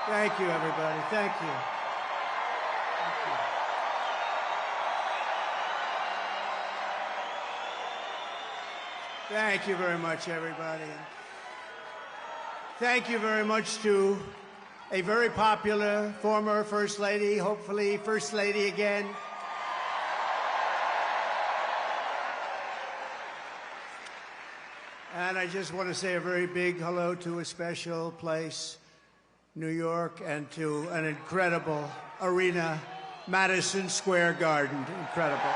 Thank you, everybody. Thank you. Thank you. Thank you very much, everybody. Thank you very much to a very popular former First Lady, hopefully First Lady again. And I just want to say a very big hello to a special place, New York, and to an incredible arena, Madison Square Garden. Incredible.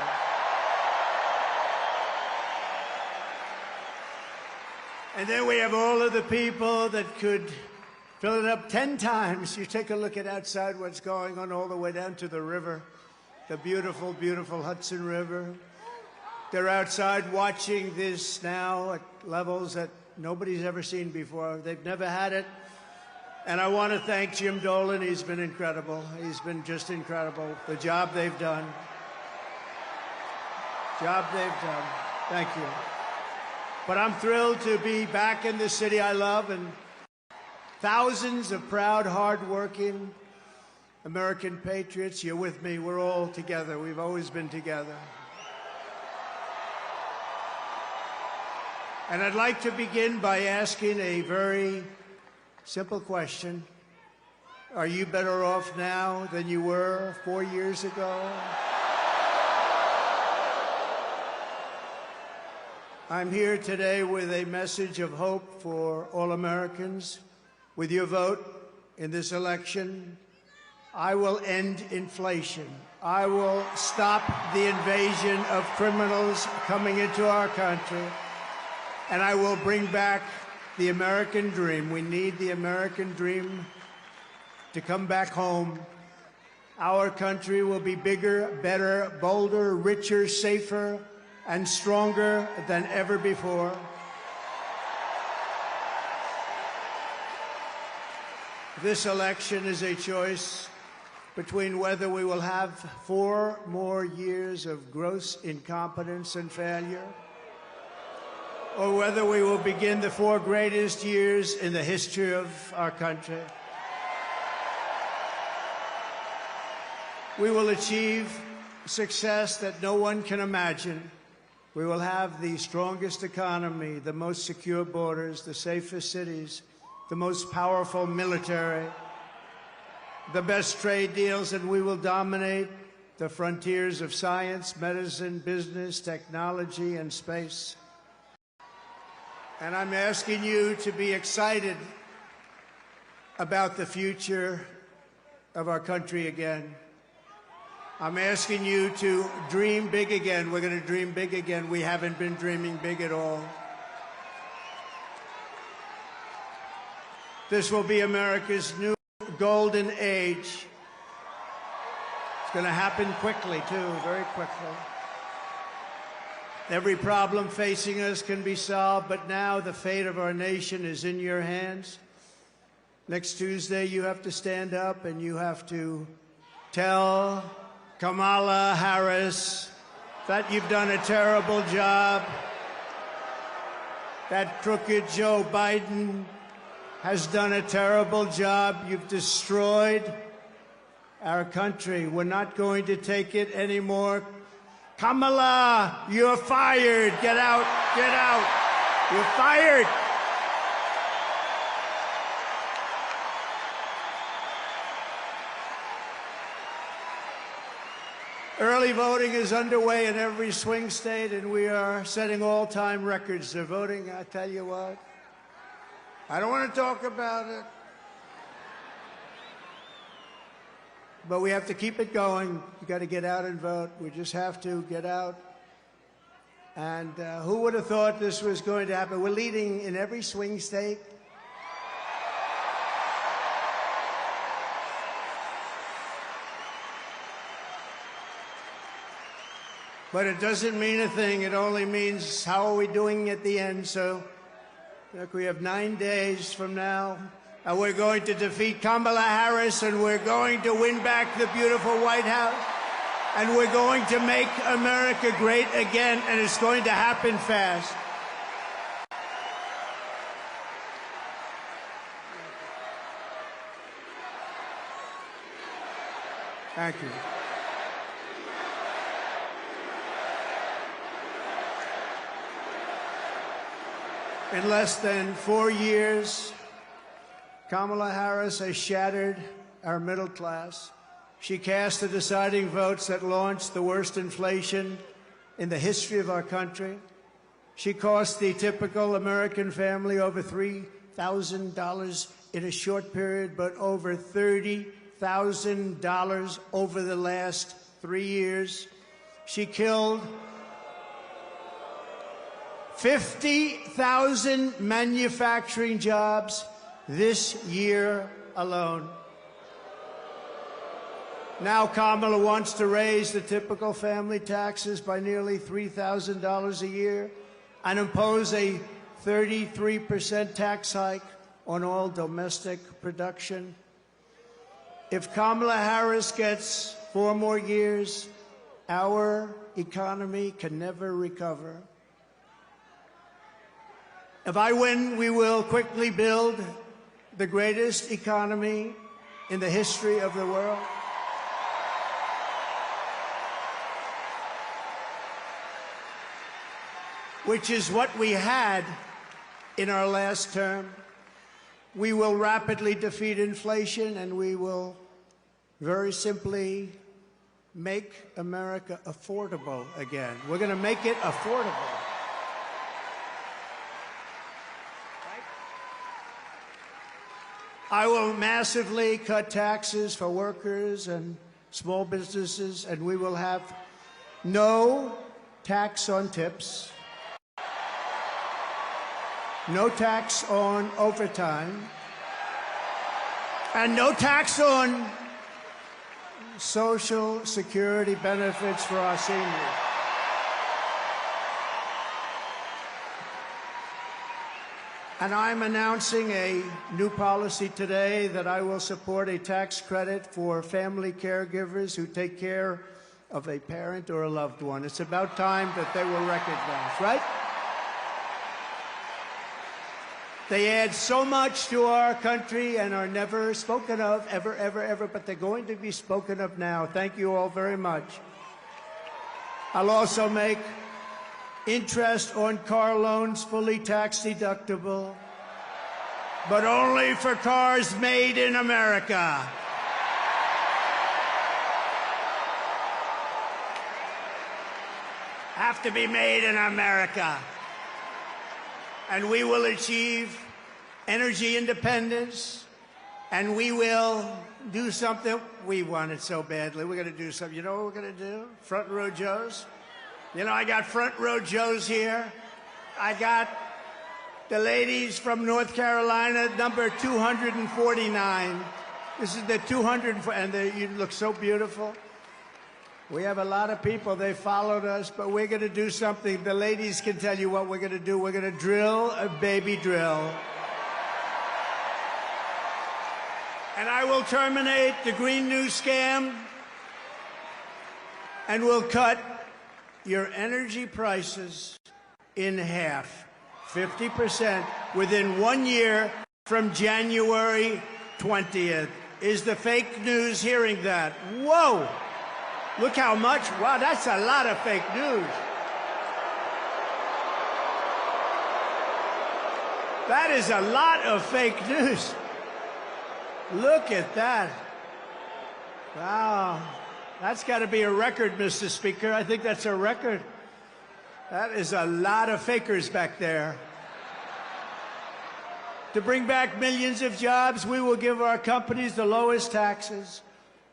And then we have all of the people that could fill it up 10 times. You take a look at outside what's going on all the way down to the river, the beautiful, beautiful Hudson River. They're outside watching this now at levels that nobody's ever seen before. They've never had it. And I want to thank Jim Dolan. He's been incredible. He's been just incredible. The job they've done. Thank you. But I'm thrilled to be back in the city I love, and thousands of proud, hard-working American patriots. You're with me. We're all together. We've always been together. And I'd like to begin by asking a very simple question. Are you better off now than you were 4 years ago? I'm here today with a message of hope for all Americans. With your vote in this election, I will end inflation. I will stop the invasion of criminals coming into our country, and I will bring back the American dream. We need the American dream to come back home. Our country will be bigger, better, bolder, richer, safer, and stronger than ever before. This election is a choice between whether we will have 4 more years of gross incompetence and failure, or whether we will begin the 4 greatest years in the history of our country. We will achieve success that no one can imagine. We will have the strongest economy, the most secure borders, the safest cities, the most powerful military, the best trade deals, and we will dominate the frontiers of science, medicine, business, technology, and space. And I'm asking you to be excited about the future of our country again. I'm asking you to dream big again. We're going to dream big again. We haven't been dreaming big at all. This will be America's new golden age. It's going to happen quickly, too, very quickly. Every problem facing us can be solved, but now the fate of our nation is in your hands. Next Tuesday, you have to stand up and you have to tell Kamala Harris that you've done a terrible job, that crooked Joe Biden has done a terrible job. You've destroyed our country. We're not going to take it anymore. Kamala, you're fired. Get out. Get out. You're fired. Early voting is underway in every swing state, and we are setting all-time records. They're voting, I tell you what. I don't want to talk about it. But we have to keep it going. You got to get out and vote. We just have to get out. And who would have thought this was going to happen? We're leading in every swing state. But it doesn't mean a thing. It only means how are we doing at the end. So look, we have 9 days from now, and we're going to defeat Kamala Harris, and we're going to win back the beautiful White House, and we're going to make America great again, and it's going to happen fast. Thank you. In less than 4 years, Kamala Harris has shattered our middle class. She cast the deciding votes that launched the worst inflation in the history of our country. She cost the typical American family over $3,000 in a short period, but over $30,000 over the last 3 years. She killed 50,000 manufacturing jobs this year alone. Now Kamala wants to raise the typical family taxes by nearly $3,000 a year and impose a 33% tax hike on all domestic production. If Kamala Harris gets 4 more years, our economy can never recover. If I win, we will quickly build the greatest economy in the history of the world. Which is what we had in our last term. We will rapidly defeat inflation, and we will very simply make America affordable again. We're going to make it affordable. I will massively cut taxes for workers and small businesses, and we will have no tax on tips, no tax on overtime, and no tax on Social Security benefits for our seniors. And I'm announcing a new policy today that I will support a tax credit for family caregivers who take care of a parent or a loved one. It's about time that they were recognized, right? They add so much to our country and are never spoken of, ever, ever, ever, but they're going to be spoken of now. Thank you all very much. I'll also make interest on car loans fully tax deductible, but only for cars made in America. Have to be made in America. And we will achieve energy independence, and we will do something. We want it so badly. We're going to do something. You know what we're going to do? Front row Joes. You know, I got front row Joes here. I got the ladies from North Carolina, number 249. This is the 200, and you look so beautiful. We have a lot of people. They followed us, but we're going to do something. The ladies can tell you what we're going to do. We're going to drill a baby drill. And I will terminate the Green New Scam, and we'll cut your energy prices in half, 50%, within 1 year from January 20th. Is the fake news hearing that? Whoa! Look how much. Wow, that's a lot of fake news. That is a lot of fake news. Look at that. Wow. That's got to be a record, Mr. Speaker. I think that's a record. That is a lot of fakers back there. To bring back millions of jobs, we will give our companies the lowest taxes,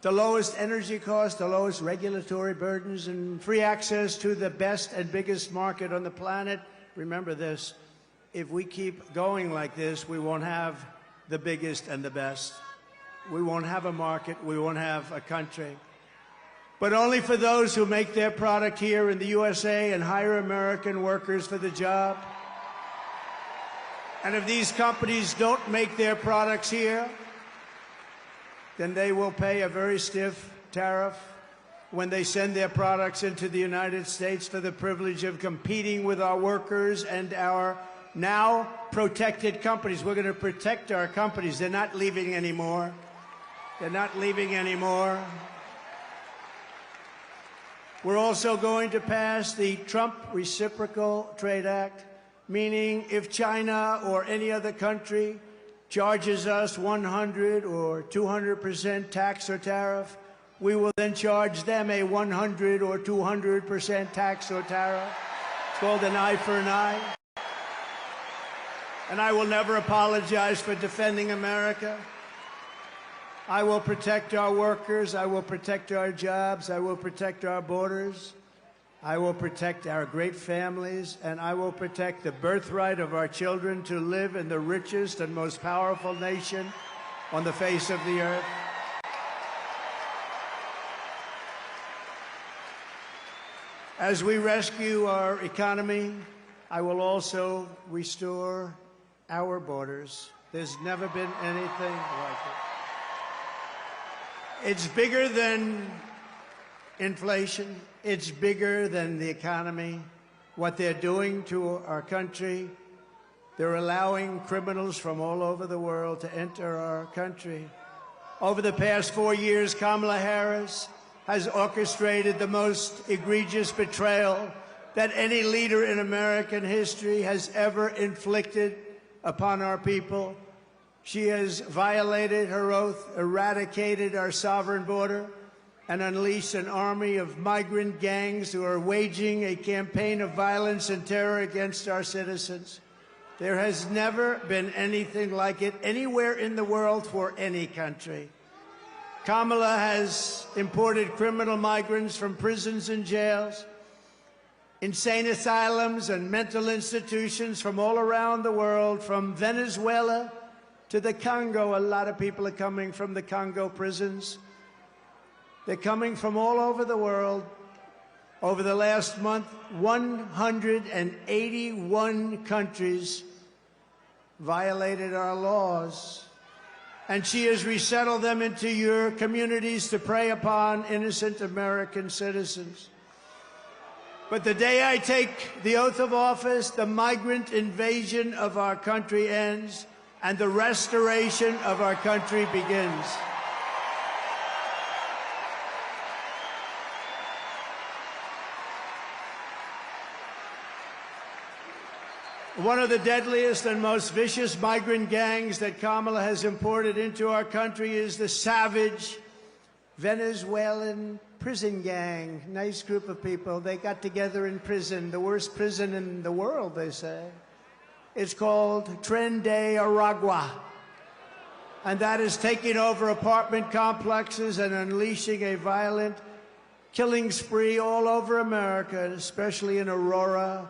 the lowest energy costs, the lowest regulatory burdens, and free access to the best and biggest market on the planet. Remember this, if we keep going like this, we won't have the biggest and the best. We won't have a market, we won't have a country. But only for those who make their product here in the USA and hire American workers for the job. And if these companies don't make their products here, then they will pay a very stiff tariff when they send their products into the United States for the privilege of competing with our workers and our now protected companies. We're going to protect our companies. They're not leaving anymore. They're not leaving anymore. We're also going to pass the Trump Reciprocal Trade Act, meaning if China or any other country charges us 100 or 200% tax or tariff, we will then charge them a 100 or 200% tax or tariff. It's called an eye for an eye. And I will never apologize for defending America. I will protect our workers. I will protect our jobs. I will protect our borders. I will protect our great families. And I will protect the birthright of our children to live in the richest and most powerful nation on the face of the earth. As we rescue our economy, I will also restore our borders. There's never been anything like it. It's bigger than inflation. It's bigger than the economy. What they're doing to our country, they're allowing criminals from all over the world to enter our country. Over the past 4 years, Kamala Harris has orchestrated the most egregious betrayal that any leader in American history has ever inflicted upon our people. She has violated her oath, eradicated our sovereign border, and unleashed an army of migrant gangs who are waging a campaign of violence and terror against our citizens. There has never been anything like it anywhere in the world for any country. Kamala has imported criminal migrants from prisons and jails, insane asylums and mental institutions from all around the world, from Venezuela to the Congo. A lot of people are coming from the Congo prisons. They're coming from all over the world. Over the last month, 181 countries violated our laws. And she has resettled them into your communities to prey upon innocent American citizens. But the day I take the oath of office, the migrant invasion of our country ends, and the restoration of our country begins. One of the deadliest and most vicious migrant gangs that Kamala has imported into our country is the savage Venezuelan prison gang. Nice group of people. They got together in prison, the worst prison in the world, they say. It's called Tren de Aragua. And that is taking over apartment complexes and unleashing a violent killing spree all over America, especially in Aurora,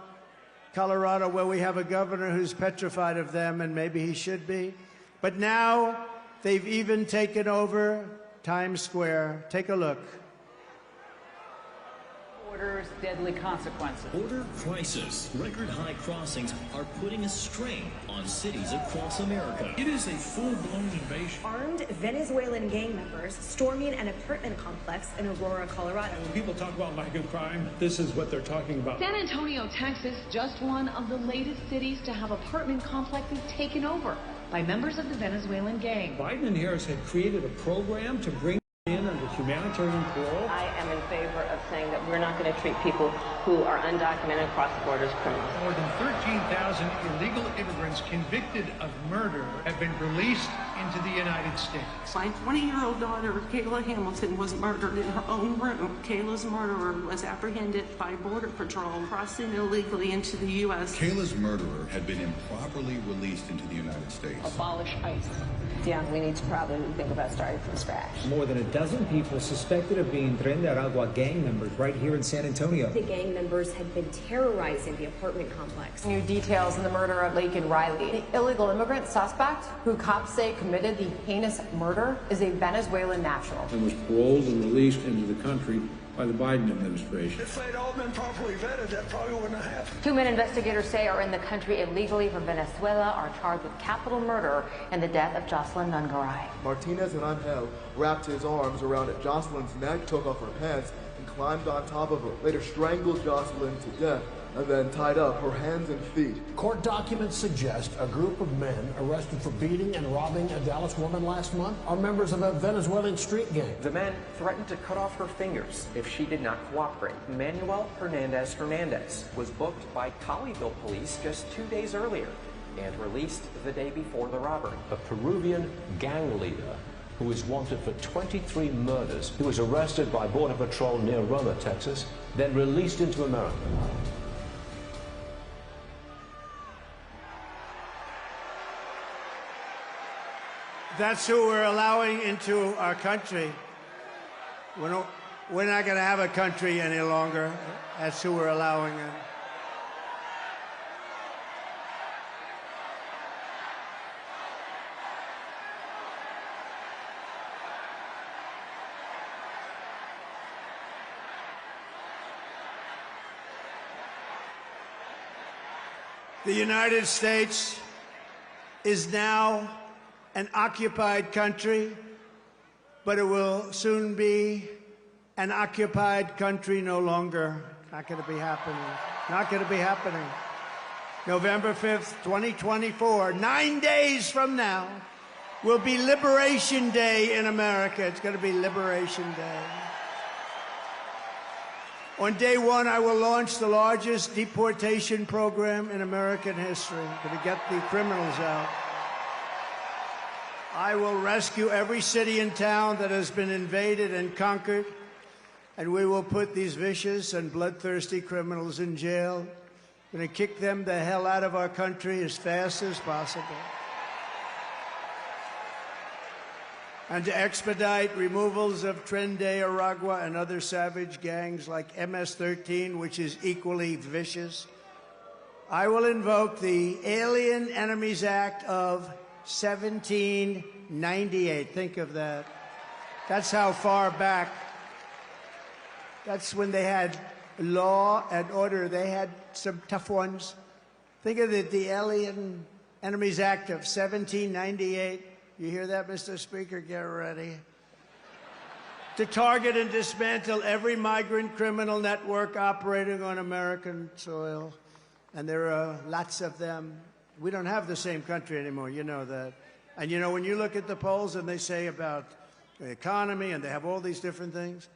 Colorado, where we have a governor who's petrified of them, and maybe he should be. But now they've even taken over Times Square. Take a look. Border's deadly consequences. Border crisis. Record high crossings are putting a strain on cities across America. It is a full-blown invasion. Armed Venezuelan gang members storming an apartment complex in Aurora, Colorado. When people talk about MAGA crime, this is what they're talking about. San Antonio, Texas, just one of the latest cities to have apartment complexes taken over by members of the Venezuelan gang. Biden and Harris had created a program to bring in under humanitarian parole. I am in favor of saying that we're not going to treat people who are undocumented across the border as criminals. More than 13,000 illegal immigrants convicted of murder have been released into the United States. My 20-year-old daughter, Kayla Hamilton, was murdered in her own room. Kayla's murderer was apprehended by Border Patrol crossing illegally into the U.S. Kayla's murderer had been improperly released into the United States. Abolish ICE. Yeah, we need to probably think about starting from scratch. More than a dozen people suspected of being Tren de Aragua gang members right here in San Antonio. The gang members had been terrorizing the apartment complex. New details in the murder of Laken Riley. The illegal immigrant suspect, who cops say committed the heinous murder, is a Venezuelan national. And was paroled and released into the country by the Biden administration. If they'd all been properly vetted, that probably wouldn't have happened. 2 men investigators say are in the country illegally from Venezuela are charged with capital murder and the death of Jocelyn Nungaray. Martinez and Angel wrapped his arms around Jocelyn's neck, took off her pants, and climbed on top of her, later strangled Jocelyn to death, and then tied up her hands and feet. Court documents suggest a group of men arrested for beating and robbing a Dallas woman last month are members of a Venezuelan street gang. The men threatened to cut off her fingers if she did not cooperate. Manuel Hernandez was booked by Colleyville police just 2 days earlier and released the day before the robbery. A Peruvian gang leader who is wanted for 23 murders, who was arrested by Border Patrol near Roma, Texas, then released into America. That's who we're allowing into our country. We're not going to have a country any longer. That's who we're allowing in. The United States is now an occupied country, but it will soon be an occupied country no longer. Not going to be happening. Not going to be happening. November 5th, 2024, 9 days from now, will be Liberation Day in America. It's going to be Liberation Day. On day one, I will launch the largest deportation program in American history. Going to get the criminals out. I will rescue every city and town that has been invaded and conquered, and we will put these vicious and bloodthirsty criminals in jail. We're going to kick them the hell out of our country as fast as possible. And to expedite removals of Tren de Aragua and other savage gangs like MS-13, which is equally vicious, I will invoke the Alien Enemies Act of 1798. Think of that. That's how far back. That's when they had law and order. They had some tough ones. Think of it, the Alien Enemies Act of 1798. You hear that, Mr. Speaker? Get ready. To target and dismantle every migrant criminal network operating on American soil. And there are lots of them. We don't have the same country anymore, you know that. And you know, when you look at the polls and they say about the economy and they have all these different things,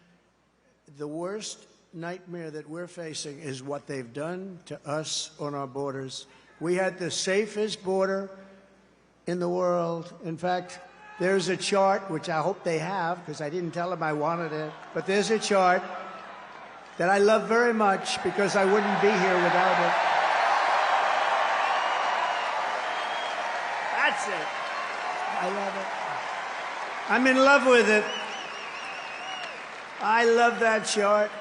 the worst nightmare that we're facing is what they've done to us on our borders. We had the safest border in the world. In fact, there's a chart, which I hope they have, because I didn't tell them I wanted it, but there's a chart that I love very much because I wouldn't be here without it. That's it. I love it. I'm in love with it. I love that chart.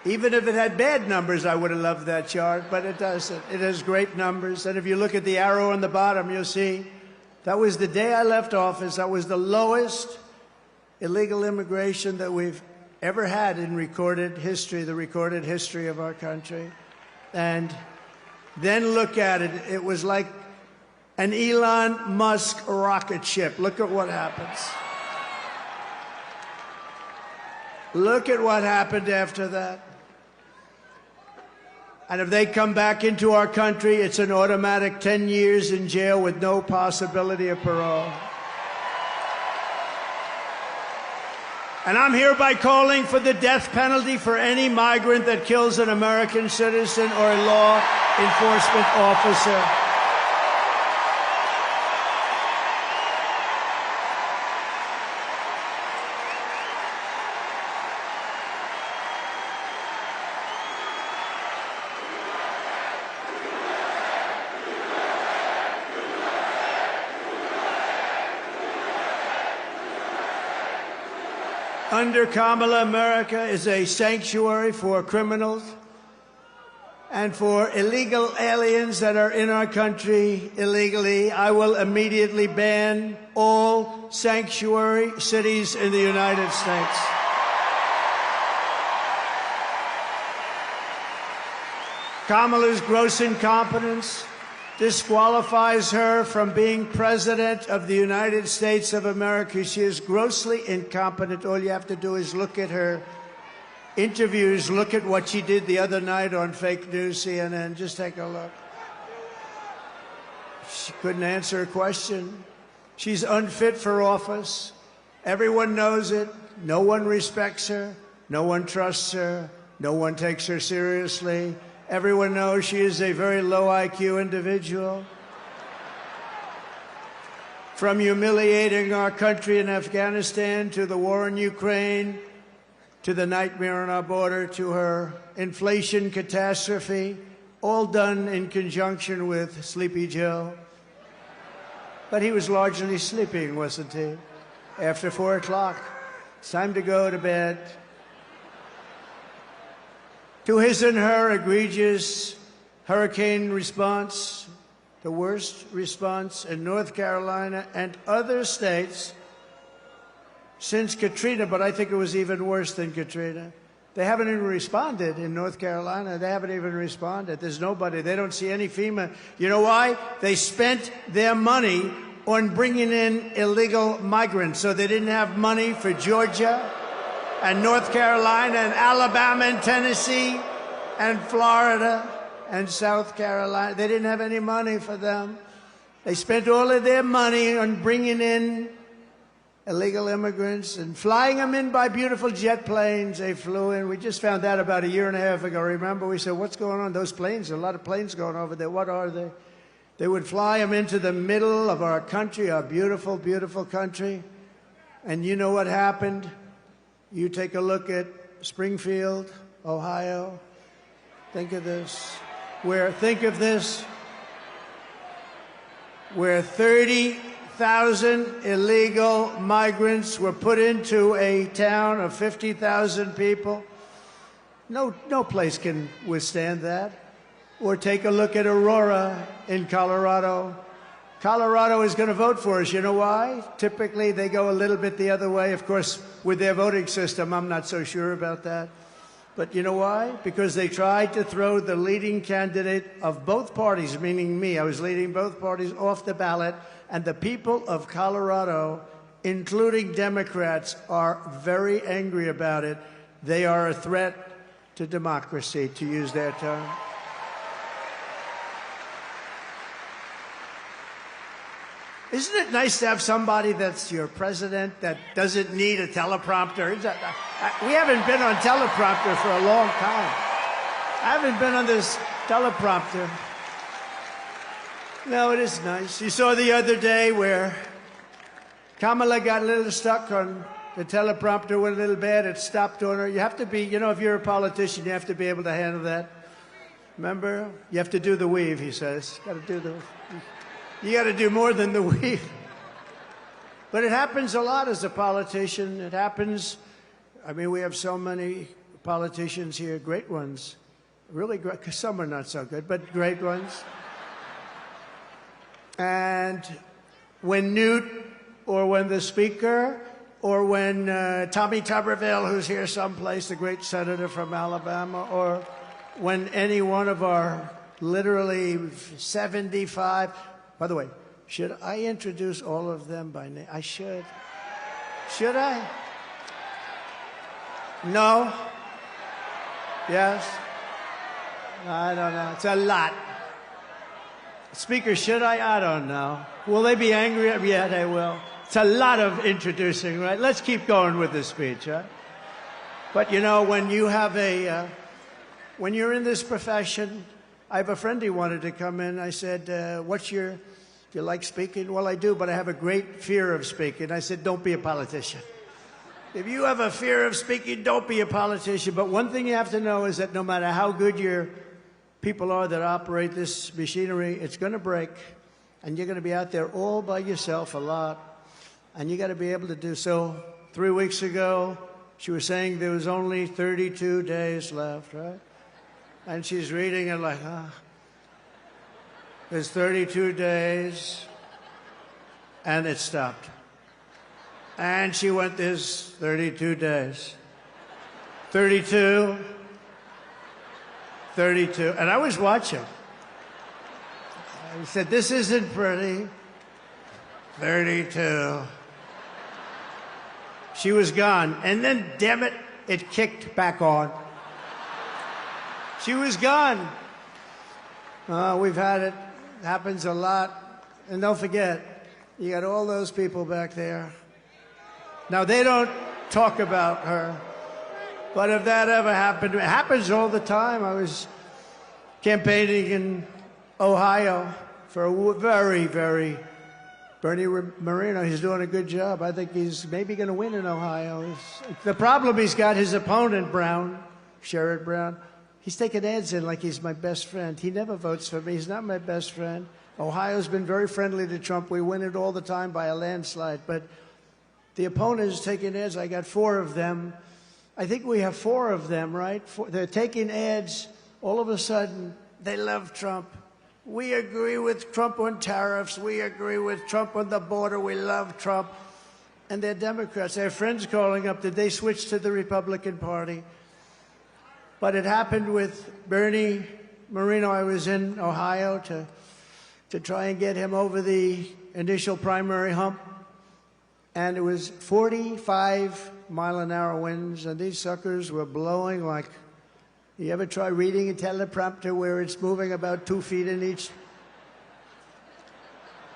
Even if it had bad numbers, I would have loved that chart, but it doesn't. It has great numbers. And if you look at the arrow on the bottom, you'll see that was the day I left office. That was the lowest illegal immigration that we've ever had in recorded history, the recorded history of our country. And then look at it. It was like an Elon Musk rocket ship. Look at what happens. Look at what happened after that. And if they come back into our country, it's an automatic 10 years in jail with no possibility of parole. And I'm hereby calling for the death penalty for any migrant that kills an American citizen or a law enforcement officer. Under Kamala, America is a sanctuary for criminals and for illegal aliens that are in our country illegally. I will immediately ban all sanctuary cities in the United States. Kamala's gross incompetence disqualifies her from being President of the United States of America. She is grossly incompetent. All you have to do is look at her interviews, look at what she did the other night on fake news CNN. Just take a look. She couldn't answer a question. She's unfit for office. Everyone knows it. No one respects her. No one trusts her. No one takes her seriously. Everyone knows she is a very low IQ individual. From humiliating our country in Afghanistan to the war in Ukraine, to the nightmare on our border, to her inflation catastrophe, all done in conjunction with Sleepy Joe. But he was largely sleeping, wasn't he? After 4 o'clock, it's time to go to bed. To his and her egregious hurricane response, the worst response in North Carolina and other states since Katrina, but I think it was even worse than Katrina. They haven't even responded in North Carolina. They haven't even responded. There's nobody. They don't see any FEMA. You know why? They spent their money on bringing in illegal migrants, so they didn't have money for Georgia and North Carolina and Alabama and Tennessee and Florida and South Carolina. They didn't have any money for them. They spent all of their money on bringing in illegal immigrants and flying them in by beautiful jet planes. They flew in. We just found out about a year and a half ago. Remember, we said, what's going on? Those planes, a lot of planes going over there. What are they? They would fly them into the middle of our country, our beautiful, beautiful country. And you know what happened? You take a look at Springfield, Ohio. Think of this. Where 30,000 illegal migrants were put into a town of 50,000 people. No place can withstand that. Or take a look at Aurora in Colorado. Colorado is going to vote for us. You know why? Typically, they go a little bit the other way. Of course, with their voting system, I'm not so sure about that. But you know why? Because they tried to throw the leading candidate of both parties, meaning me. I was leading both parties off the ballot. And the people of Colorado, including Democrats, are very angry about it. They are a threat to democracy, to use their term. Isn't it nice to have somebody that's your president that doesn't need a teleprompter? We haven't been on teleprompter for a long time. I haven't been on this teleprompter. No, it is nice. You saw the other day where Kamala got a little stuck on the teleprompter, went a little bad. It stopped on her. You have to be, you know, if you're a politician, you have to be able to handle that. Remember? You have to do the weave, he says. You got to do more than the weave. But it happens a lot as a politician. It happens. I mean, we have so many politicians here, great ones. Really great. Some are not so good, but great ones. And when Newt, or when the Speaker, or when Tommy Tuberville, who's here someplace, the great senator from Alabama, or when any one of our literally 75... By the way, should I introduce all of them by name? I should. Should I? No? Yes? I don't know. It's a lot. Speaker, should I? I don't know. Will they be angry? Yeah, they will. It's a lot of introducing, right? Let's keep going with the speech, right? But, you know, when you have when you're in this profession, I have a friend who wanted to come in. I said, do you like speaking? Well, I do, but I have a great fear of speaking. I said, don't be a politician. If you have a fear of speaking, don't be a politician. But one thing you have to know is that no matter how good your people are that operate this machinery, it's going to break. And you're going to be out there all by yourself a lot. And you got to be able to do so. 3 weeks ago, she was saying there was only 32 days left, right? And she's reading it like, there's 32 days, and it stopped. And she went, there's 32 days. 32, 32, and I was watching. He said, this isn't pretty. 32. She was gone. And then, damn it, it kicked back on. She was gone. We've had it. Happens a lot. And don't forget, you got all those people back there. Now, they don't talk about her. But if that ever happened, it happens all the time. I was campaigning in Ohio for a very, very Bernie Moreno. He's doing a good job. I think he's maybe going to win in Ohio. The problem he's got, his opponent, Brown, Sherrod Brown, he's taking ads in like he's my best friend. He never votes for me. He's not my best friend. Ohio's been very friendly to Trump. We win it all the time by a landslide. But the opponent is taking ads. I got 4 of them. I think we have 4 of them, right? They're taking ads. All of a sudden, they love Trump. We agree with Trump on tariffs. We agree with Trump on the border. We love Trump. And they're Democrats. They have friends calling up. Did they switch to the Republican Party? But it happened with Bernie Moreno. I was in Ohio to try and get him over the initial primary hump. And it was 45-mile-an-hour winds, and these suckers were blowing like, you ever try reading a teleprompter where it's moving about 2 feet in each?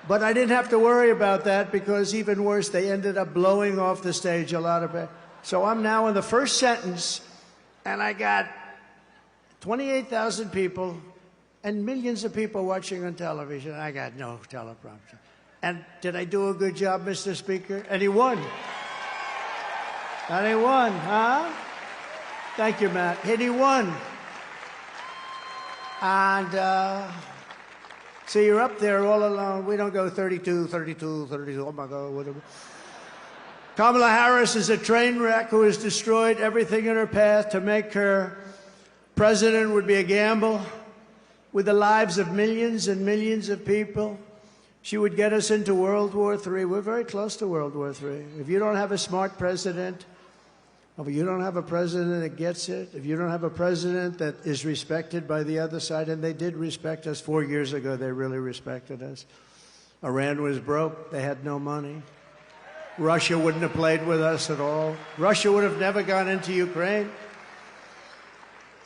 But I didn't have to worry about that because even worse, they ended up blowing off the stage a lot of it. So I'm now in the first sentence, and I got 28,000 people and millions of people watching on television. I got no teleprompter. And did I do a good job, Mr. Speaker? And he won. And he won, huh? Thank you, Matt. And he won. And so you're up there all alone. We don't go 32, 32, 32. Oh, my God, whatever. Kamala Harris is a train wreck who has destroyed everything in her path. To make her president would be a gamble with the lives of millions and millions of people. She would get us into World War III. We're very close to World War III. If you don't have a smart president, if you don't have a president that gets it, if you don't have a president that is respected by the other side, and they did respect us 4 years ago, they really respected us. Iran was broke. They had no money. Russia wouldn't have played with us at all. Russia would have never gone into Ukraine.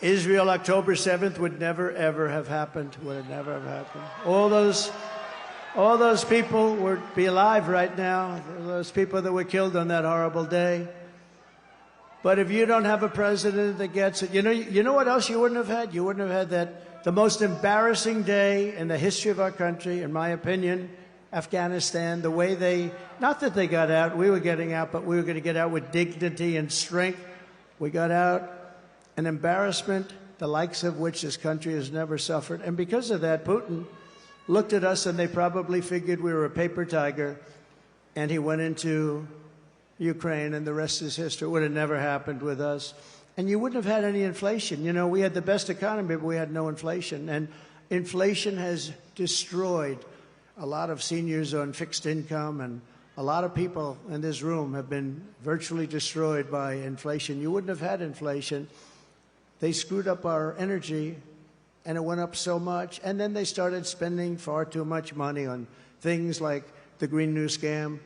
Israel, October 7th, would never, ever have happened. Would have never have happened. All those people would be alive right now, those people that were killed on that horrible day. But if you don't have a president that gets it, you know what else you wouldn't have had? You wouldn't have had the most embarrassing day in the history of our country, in my opinion, Afghanistan, the way not that they got out, we were getting out, but we were going to get out with dignity and strength. We got out, an embarrassment, the likes of which this country has never suffered. And because of that, Putin looked at us and they probably figured we were a paper tiger, and he went into Ukraine, and the rest is history. It would have never happened with us. And you wouldn't have had any inflation. You know, we had the best economy, but we had no inflation. And inflation has destroyed a lot of seniors on fixed income, and a lot of people in this room have been virtually destroyed by inflation. You wouldn't have had inflation. They screwed up our energy, and it went up so much. And then they started spending far too much money on things like the Green New Scam,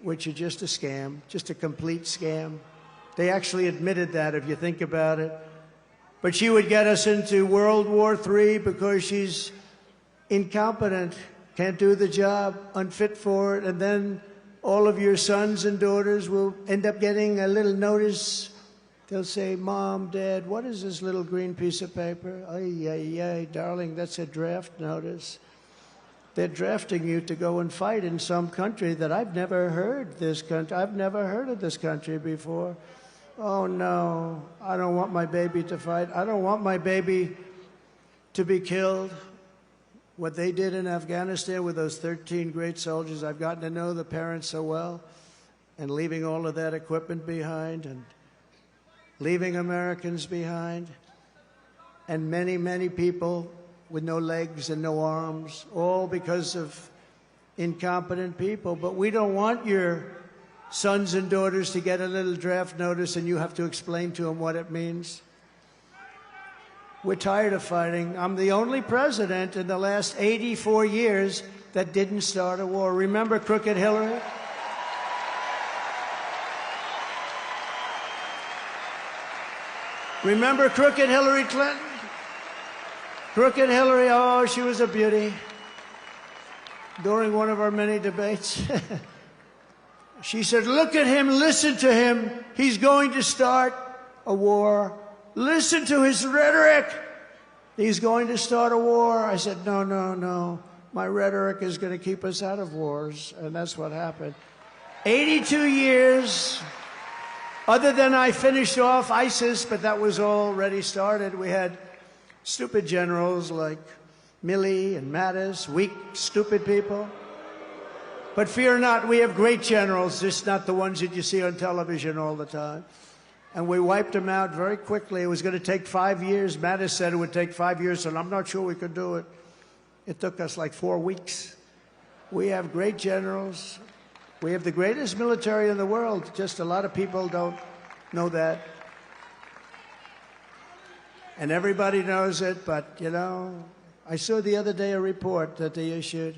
which is just a scam, just a complete scam. They actually admitted that, if you think about it. But she would get us into World War III because she's incompetent, can't do the job, unfit for it, and then all of your sons and daughters will end up getting a little notice. They'll say, Mom, Dad, what is this little green piece of paper? Ay, ay, ay, darling, that's a draft notice. They're drafting you to go and fight in some country that I've never heard I've never heard of this country before. Oh, no, I don't want my baby to fight. I don't want my baby to be killed. What they did in Afghanistan with those 13 great soldiers, I've gotten to know the parents so well, and leaving all of that equipment behind and leaving Americans behind, and many, many people with no legs and no arms, all because of incompetent people. But we don't want your sons and daughters to get a little draft notice and you have to explain to them what it means. We're tired of fighting. I'm the only president in the last 84 years that didn't start a war. Remember Crooked Hillary? Remember Crooked Hillary Clinton? Crooked Hillary, oh, she was a beauty. During one of our many debates, she said, look at him, listen to him. He's going to start a war. Listen to his rhetoric. He's going to start a war. I said, no, no, no. My rhetoric is going to keep us out of wars. And that's what happened. 82 years. Other than I finished off ISIS, but that was already started. We had stupid generals like Milley and Mattis, weak, stupid people. But fear not, we have great generals, just not the ones that you see on television all the time. And we wiped them out very quickly. It was going to take 5 years. Mattis said it would take 5 years, and I'm not sure we could do it. It took us like 4 weeks. We have great generals. We have the greatest military in the world. Just a lot of people don't know that. And everybody knows it, but, you know, I saw the other day a report that they issued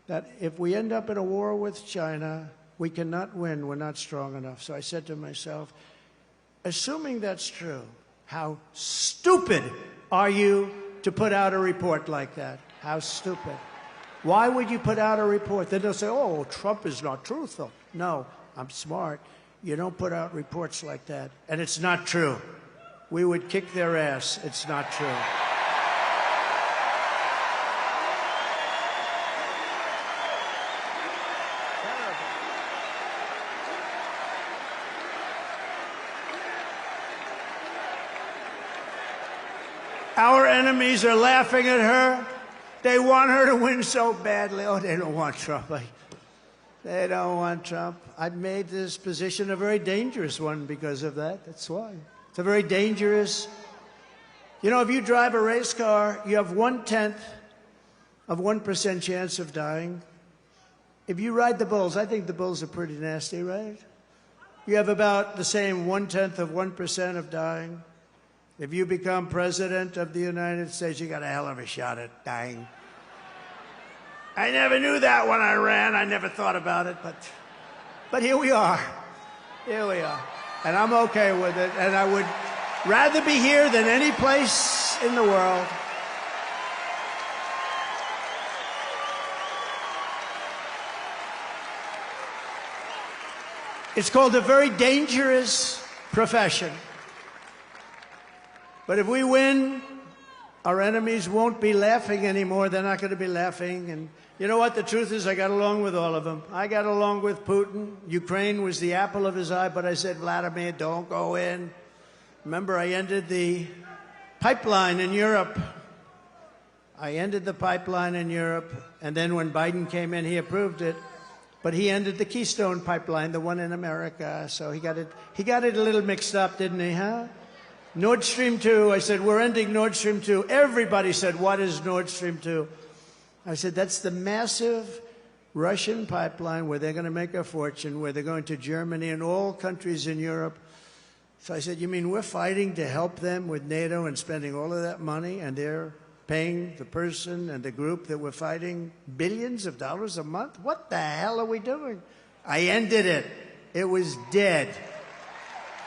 that if we end up in a war with China, we cannot win. We're not strong enough. So I said to myself, assuming that's true, how stupid are you to put out a report like that? How stupid. Why would you put out a report? Then they'll say, oh, Trump is not truthful. No, I'm smart. You don't put out reports like that. And it's not true. We would kick their ass. It's not true. Our enemies are laughing at her. They want her to win so badly. Oh, they don't want Trump. They don't want Trump. I've made this position a very dangerous one because of that. That's why. It's a very dangerous. You know, if you drive a race car, you have 1/10 of 1% chance of dying. If you ride the bulls, I think the bulls are pretty nasty, right? You have about the same 1/10 of 1% of dying. If you become president of the United States, you got a hell of a shot at dying. I never knew that when I ran. I never thought about it, but here we are. Here we are. And I'm okay with it. And I would rather be here than any place in the world. It's called a very dangerous profession. But if we win, our enemies won't be laughing anymore. They're not going to be laughing. And you know what? The truth is I got along with all of them. I got along with Putin. Ukraine was the apple of his eye, but I said, Vladimir, don't go in. Remember, I ended the pipeline in Europe. I ended the pipeline in Europe. And then when Biden came in, he approved it. But he ended the Keystone pipeline, the one in America. So he got it a little mixed up, didn't he, huh? Nord Stream 2, I said, we're ending Nord Stream 2. Everybody said, what is Nord Stream 2? I said, that's the massive Russian pipeline where they're going to make a fortune, where they're going to Germany and all countries in Europe. So I said, you mean we're fighting to help them with NATO and spending all of that money, and they're paying the person and the group that we're fighting billions of dollars a month? What the hell are we doing? I ended it. It was dead.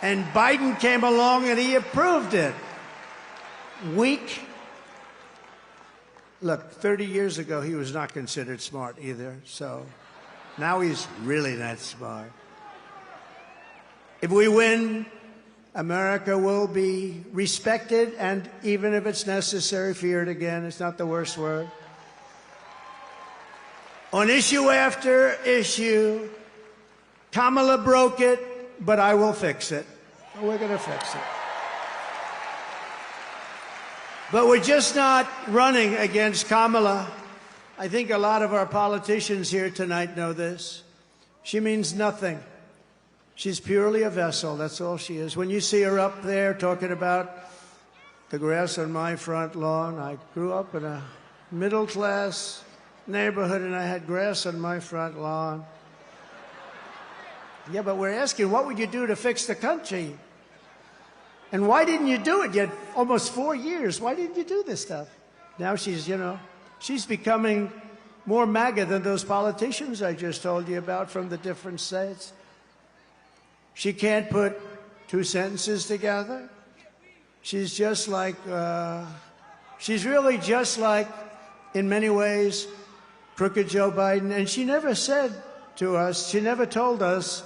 And Biden came along and he approved it. Weak. Look, 30 years ago, he was not considered smart either. So now he's really not smart. If we win, America will be respected, and even if it's necessary, feared again. It's not the worst word. On issue after issue, Kamala broke it, but I will fix it. We're going to fix it. But we're just not running against Kamala. I think a lot of our politicians here tonight know this. She means nothing. She's purely a vessel. That's all she is. When you see her up there talking about the grass on my front lawn, I grew up in a middle-class neighborhood and I had grass on my front lawn. Yeah, but we're asking, what would you do to fix the country? And why didn't you do it? You had almost 4 years. Why didn't you do this stuff? Now she's, she's becoming more MAGA than those politicians I just told you about from the different states. She can't put two sentences together. She's just like, she's really just like, in many ways, crooked Joe Biden. And she never said to us, she never told us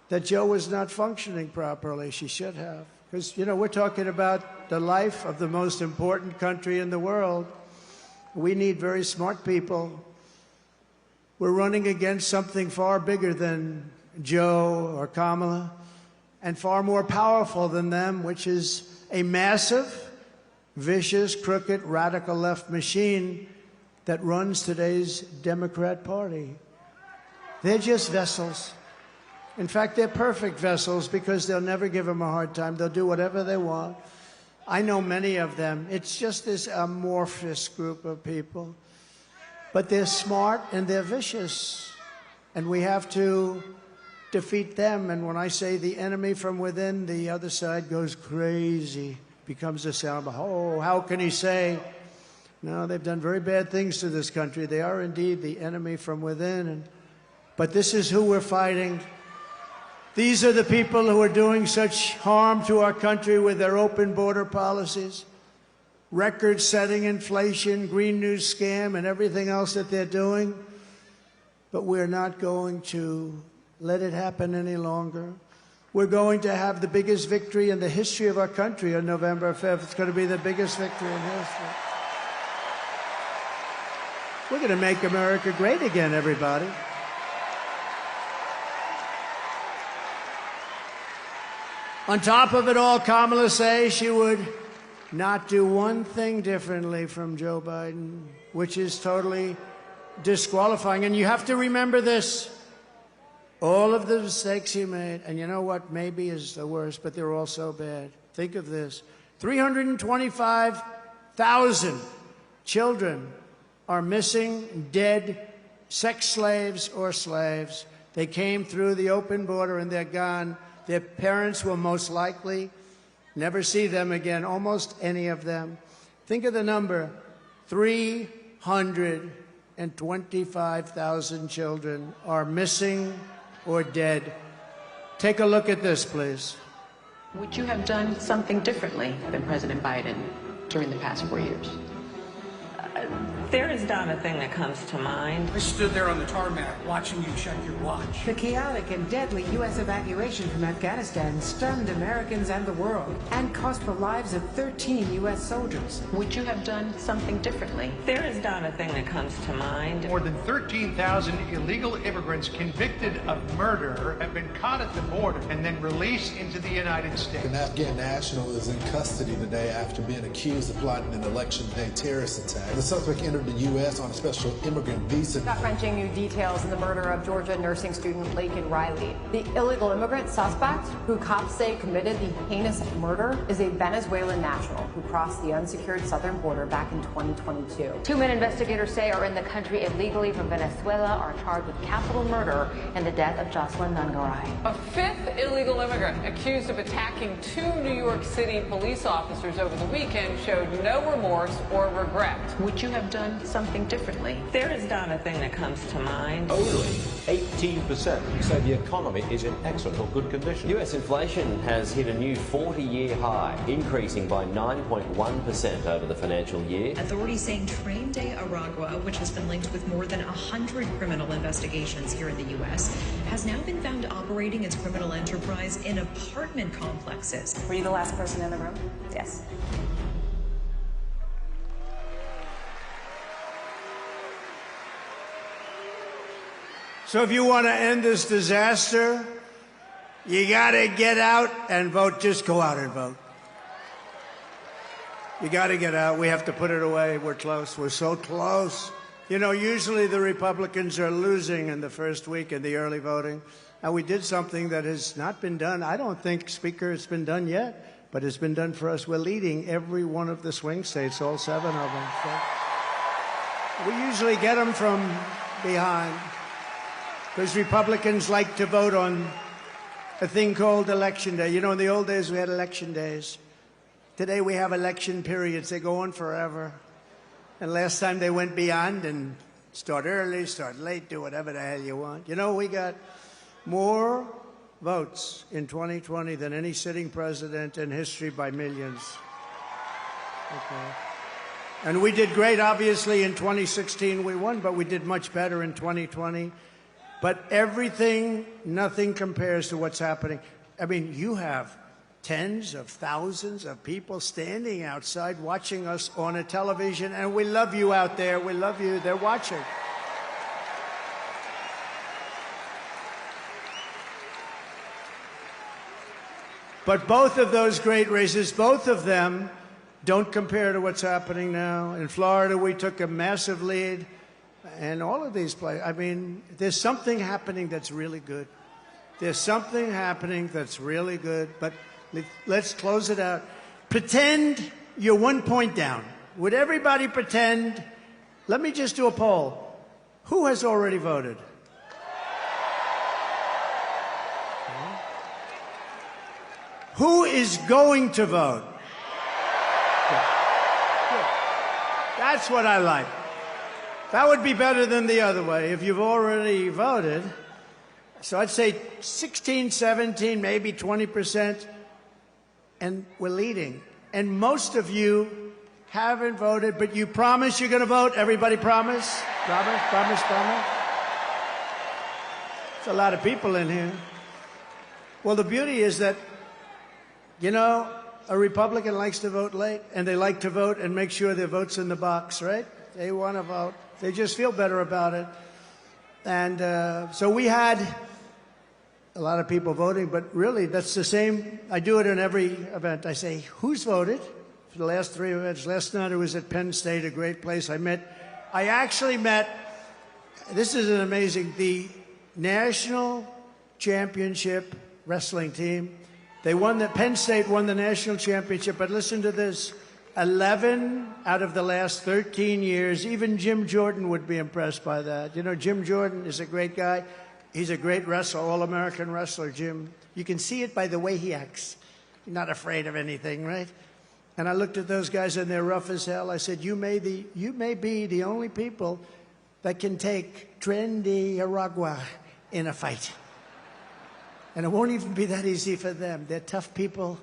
that Joe was not functioning properly. She should have. Because, we're talking about the life of the most important country in the world. We need very smart people. We're running against something far bigger than Joe or Kamala, and far more powerful than them, which is a massive, vicious, crooked, radical left machine that runs today's Democrat Party. They're just vessels. In fact, they're perfect vessels because they'll never give them a hard time. They'll do whatever they want. I know many of them. It's just this amorphous group of people. But they're smart and they're vicious. And we have to defeat them. And when I say the enemy from within, the other side goes crazy, becomes a sound. Oh, how can he say? No, they've done very bad things to this country. They are indeed the enemy from within. But this is who we're fighting. These are the people who are doing such harm to our country with their open border policies, record-setting inflation, Green New Scam, and everything else that they're doing. But we're not going to let it happen any longer. We're going to have the biggest victory in the history of our country on November 5th. It's going to be the biggest victory in history. We're going to make America great again, everybody. On top of it all, Kamala says she would not do one thing differently from Joe Biden, which is totally disqualifying. And you have to remember this. All of the mistakes he made, and you know what maybe is the worst, but they're all so bad. Think of this. 325,000 children are missing, dead, sex slaves or slaves. They came through the open border and they're gone. Their parents will most likely never see them again, almost any of them. Think of the number, 325,000 children are missing or dead. Take a look at this, please. Would you have done something differently than President Biden during the past 4 years? There is not a thing that comes to mind. I stood there on the tarmac watching you check your watch. The chaotic and deadly U.S. evacuation from Afghanistan stunned Americans and the world and cost the lives of 13 U.S. soldiers. Would you have done something differently? There is not a thing that comes to mind. More than 13,000 illegal immigrants convicted of murder have been caught at the border and then released into the United States. An Afghan national is in custody today after being accused of plotting an election day terrorist attack. The suspect entered the U.S. on a special immigrant visa. Gut-wrenching new details in the murder of Georgia nursing student Laken Riley. The illegal immigrant suspect, who cops say committed the heinous murder, is a Venezuelan national who crossed the unsecured southern border back in 2022. 2 men investigators say are in the country illegally from Venezuela are charged with capital murder in the death of Jocelyn Nungaray. A fifth illegal immigrant accused of attacking 2 New York City police officers over the weekend showed no remorse or regret. Would you have done something differently? There is not a thing that comes to mind. Only 18% say the economy is in excellent or good condition. U.S. inflation has hit a new 40-year high, increasing by 9.1% over the financial year. Authorities saying Train de Aragua, which has been linked with more than 100 criminal investigations here in the U.S., has now been found operating its criminal enterprise in apartment complexes. Were you the last person in the room? Yes. So if you want to end this disaster, you got to get out and vote. Just go out and vote. You got to get out. We have to put it away. We're close. We're so close. You know, usually the Republicans are losing in the first week in the early voting. And we did something that has not been done. I don't think, Speaker, it's been done yet, but it's been done for us. We're leading every one of the swing states, all 7 of them. So we usually get them from behind, because Republicans like to vote on a thing called Election Day. You know, in the old days, we had election days. Today, we have election periods. They go on forever. And last time, they went beyond and start early, start late, do whatever the hell you want. You know, we got more votes in 2020 than any sitting president in history by millions. Okay. And we did great, obviously, in 2016 we won, but we did much better in 2020. But everything, nothing compares to what's happening. I mean, you have tens of thousands of people standing outside watching us on a television, and we love you out there. We love you. They're watching. But both of those great races, both of them, don't compare to what's happening now. In Florida, we took a massive lead. And all of these places, I mean, there's something happening that's really good. There's something happening that's really good. But let's close it out. Pretend you're 1 point down. Would everybody pretend? Let me just do a poll. Who has already voted? Who is going to vote? Good. That's what I like. That would be better than the other way if you've already voted. So I'd say 16, 17, maybe 20%, and we're leading. And most of you haven't voted, but you promise you're going to vote? Everybody promise? Promise, promise, promise? There's a lot of people in here. Well, the beauty is that, you know, a Republican likes to vote late, and they like to vote and make sure their vote's in the box, right? They want to vote. They just feel better about it. And so we had a lot of people voting, but really that's the same. I do it in every event. I say, who's voted for the last 3 events? Last night I was at Penn State, a great place. I actually met, this is an amazing, the national championship wrestling team. They won Penn State won the national championship, but listen to this. 11 out of the last 13 years, even Jim Jordan would be impressed by that. You know, Jim Jordan is a great guy. He's a great wrestler, all-American wrestler, Jim. You can see it by the way he acts. He's not afraid of anything, right? And I looked at those guys, and they're rough as hell. I said, you may be the only people that can take trendy Aragua in a fight. And it won't even be that easy for them. They're tough people.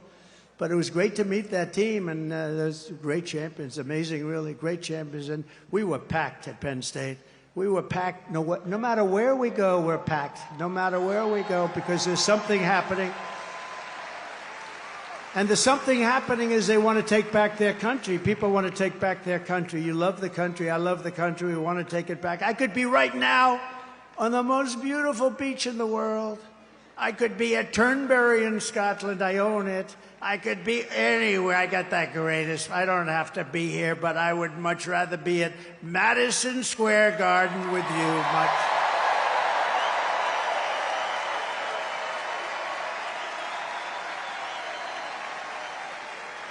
But it was great to meet that team, and those great champions, amazing, really, great champions. And we were packed at Penn State. We were packed. No matter where we go, we're packed. No matter where we go, because there's something happening. And the something happening is they want to take back their country. People want to take back their country. You love the country. I love the country. We want to take it back. I could be right now on the most beautiful beach in the world. I could be at Turnberry in Scotland. I own it. I could be anywhere. I got that greatest. I don't have to be here, but I would much rather be at Madison Square Garden with you. Much.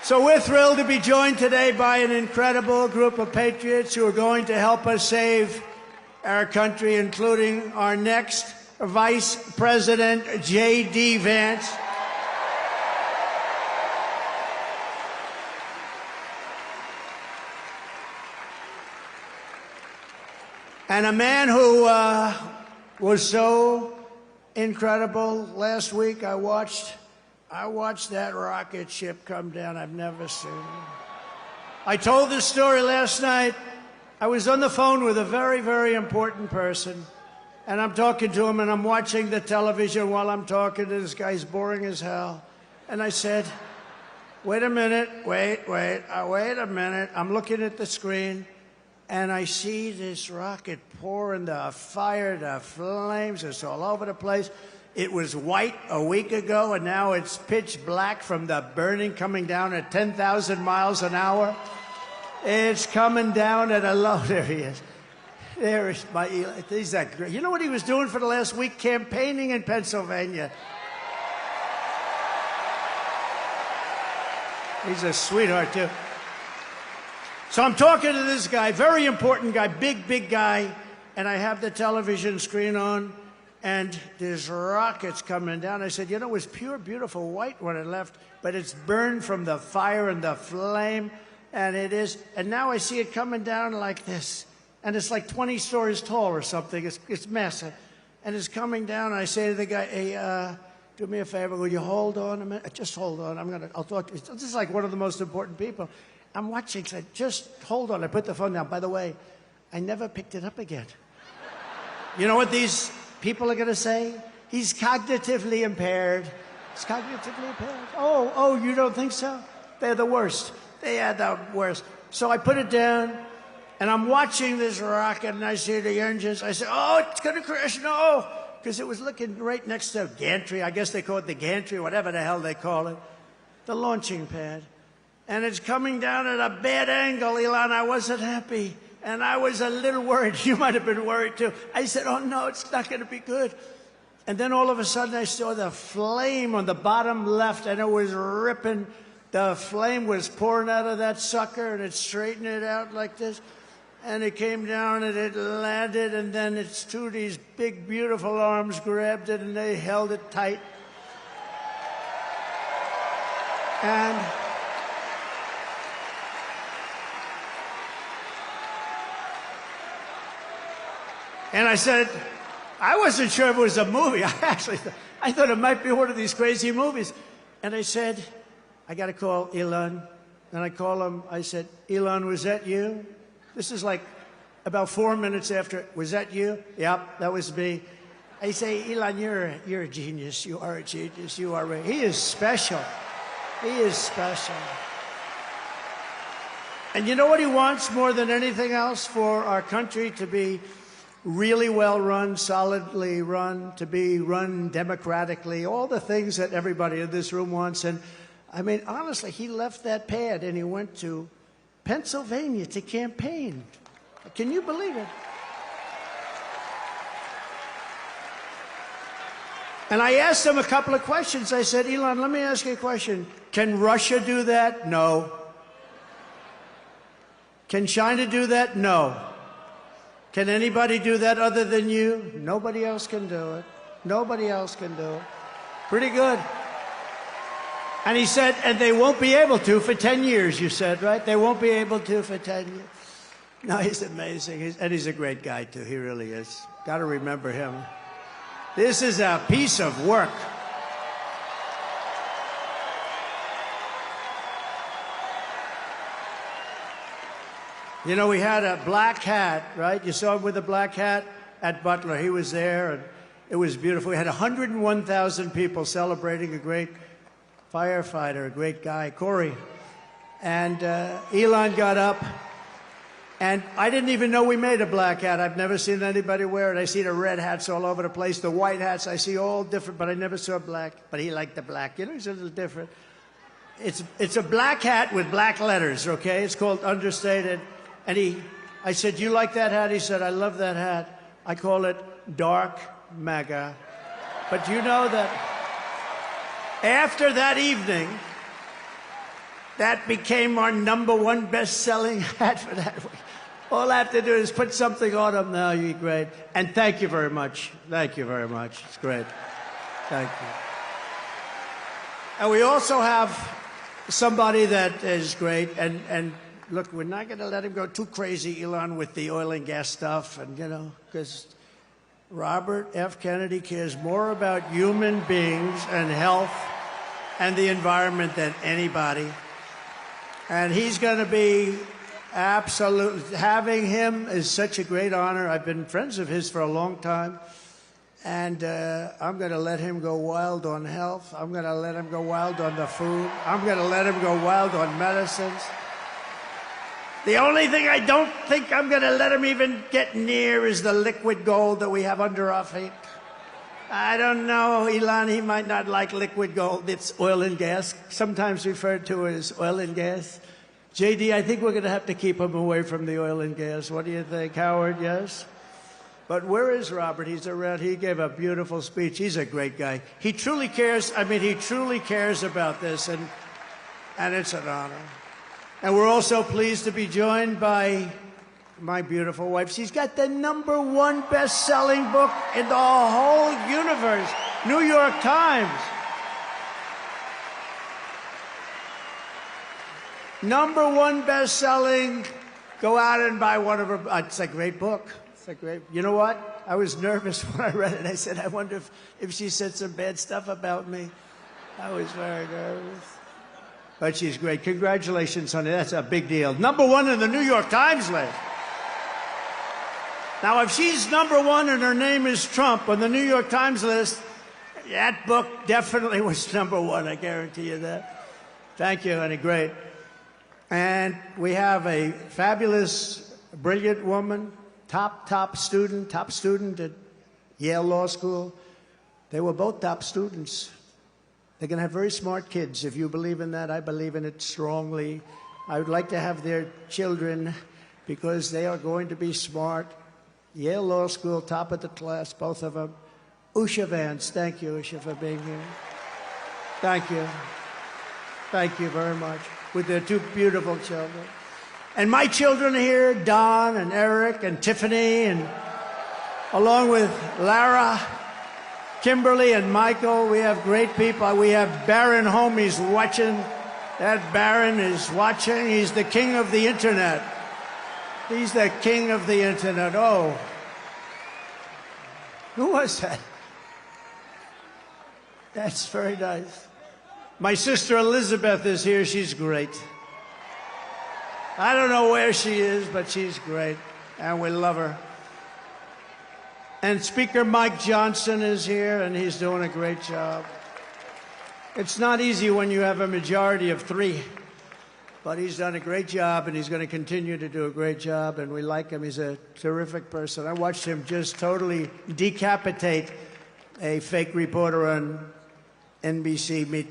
So we're thrilled to be joined today by an incredible group of patriots who are going to help us save our country, including our next Vice President, J.D. Vance. And a man who was so incredible. Last week I watched that rocket ship come down. I've never seen it. I told this story last night. I was on the phone with a very, very important person. And I'm talking to him, and I'm watching the television while I'm talking to this guy. He's boring as hell. And I said, wait a minute, wait a minute. I'm looking at the screen, and I see this rocket pouring the fire, the flames. It's all over the place. It was white a week ago, and now it's pitch black from the burning coming down at 10,000 miles an hour. It's coming down at a low. There he is. There is my Eli. He's that great. You know what he was doing for the last week? Campaigning in Pennsylvania. He's a sweetheart, too. So I'm talking to this guy, very important guy, big, big guy, and I have the television screen on, and there's rockets coming down. I said, you know, it was pure, beautiful white when it left, but it's burned from the fire and the flame, and it is. And now I see it coming down like this, and it's like 20 stories tall or something. It's massive, and it's coming down. And I say to the guy, hey, do me a favor, will you hold on a minute? Just hold on. I'll talk to you. This is like one of the most important people. I'm watching. So just hold on. I put the phone down. By the way, I never picked it up again. You know what these people are going to say? He's cognitively impaired. He's cognitively impaired. Oh, you don't think so? They're the worst. They are the worst. So I put it down, and I'm watching this rocket, and I see the engines. I say, oh, it's going to crash. No, because it was looking right next to gantry. I guess they call it the gantry, whatever the hell they call it, the launching pad. And it's coming down at a bad angle, Elon. I wasn't happy. And I was a little worried. You might have been worried, too. I said, oh, no, it's not going to be good. And then all of a sudden, I saw the flame on the bottom left, and it was ripping. The flame was pouring out of that sucker, and it straightened it out like this. And it came down, and it landed, and then its two of these big, beautiful arms grabbed it, and they held it tight. And I said, I wasn't sure if it was a movie. I thought it might be one of these crazy movies. And I said, I got to call Elon. And I call him. I said, Elon, was that you? This is like about 4 minutes after. Was that you? Yep, that was me. I say, Elon, you're a genius. You are a genius. You are. He is special. He is special. And you know what he wants more than anything else? For our country to be really well run, solidly run, to be run democratically, all the things that everybody in this room wants. And I mean, honestly, he left that pad and he went to Pennsylvania to campaign. Can you believe it? And I asked him a couple of questions. I said, Elon, let me ask you a question. Can Russia do that? No. Can China do that? No. Can anybody do that other than you? Nobody else can do it. Nobody else can do it. Pretty good. And he said, and they won't be able to for 10 years, you said, right? They won't be able to for 10 years. No, he's amazing. And he's a great guy, too. He really is. Got to remember him. This is a piece of work. You know, we had a black hat, right? You saw him with a black hat at Butler. He was there, and it was beautiful. We had 101,000 people celebrating a great firefighter, a great guy, Corey. And Elon got up, and I didn't even know we made a black hat. I've never seen anybody wear it. I see the red hats all over the place, the white hats. I see all different, but I never saw black. But he liked the black. You know, he's a little different. It's a black hat with black letters, okay? It's called Understated. And I said, you like that hat? He said, I love that hat. I call it Dark MAGA. But you know that after that evening, that became our #1 best-selling hat for that week. All I have to do is put something on him now. You're great. And thank you very much. Thank you very much. It's great. Thank you. And we also have somebody that is great. And look, we're not going to let him go too crazy, Elon, with the oil and gas stuff, and you know, because Robert F. Kennedy cares more about human beings and health and the environment than anybody. And he's going to be absolutely, having him is such a great honor. I've been friends of his for a long time. And I'm going to let him go wild on health. I'm going to let him go wild on the food. I'm going to let him go wild on medicines. The only thing I don't think I'm going to let him even get near is the liquid gold that we have under our feet. I don't know, Elon, he might not like liquid gold. It's oil and gas, sometimes referred to as oil and gas. JD, I think we're going to have to keep him away from the oil and gas. What do you think, Howard? Yes? But where is Robert? He's around. He gave a beautiful speech. He's a great guy. He truly cares. I mean, he truly cares about this, and it's an honor. And we're also pleased to be joined by my beautiful wife. She's got the #1 best-selling book in the whole universe, New York Times. #1 best-selling. Go out and buy one of her. It's a great book. It's a great. You know what? I was nervous when I read it. I said, I wonder if she said some bad stuff about me. I was very nervous. But she's great. Congratulations, honey. That's a big deal. #1 in the New York Times list. Now, if she's #1 and her name is Trump on the New York Times list, that book definitely was #1. I guarantee you that. Thank you, honey. Great. And we have a fabulous, brilliant woman, top student at Yale Law School. They were both top students. They're going to have very smart kids. If you believe in that, I believe in it strongly. I would like to have their children because they are going to be smart. Yale Law School, top of the class, both of them. Usha Vance, thank you, Usha, for being here. Thank you. Thank you very much. With their 2 beautiful children. And my children are here, Don and Eric and Tiffany, and along with Lara, Kimberly and Michael. We have great people. We have Barron home. He's watching. That Barron is watching. He's the king of the internet. He's the king of the internet. Oh. Who was that? That's very nice. My sister Elizabeth is here. She's great. I don't know where she is, but she's great. And we love her. And Speaker Mike Johnson is here, and he's doing a great job. It's not easy when you have a majority of 3, but he's done a great job, and he's going to continue to do a great job, and we like him. He's a terrific person. I watched him just totally decapitate a fake reporter on NBC, Meet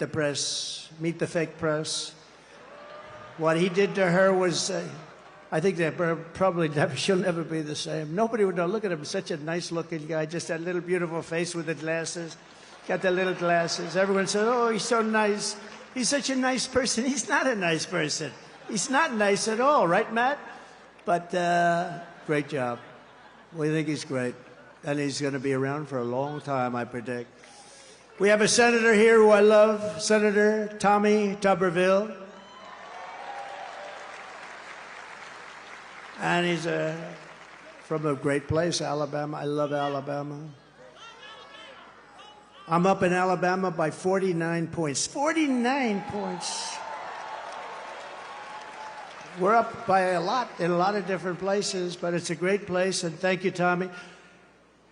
the Fake Press. What he did to her was... I think that probably she'll never be the same. Nobody would know. Look at him, such a nice-looking guy, just that little beautiful face with the glasses. Got the little glasses. Everyone says, oh, he's so nice. He's such a nice person. He's not a nice person. He's not nice at all, right, Matt? But great job. We think he's great. And he's going to be around for a long time, I predict. We have a senator here who I love, Senator Tommy Tuberville. And he's from a great place, Alabama. I love Alabama. I'm up in Alabama by 49 points. 49 points. We're up by a lot in a lot of different places, but it's a great place, and thank you, Tommy.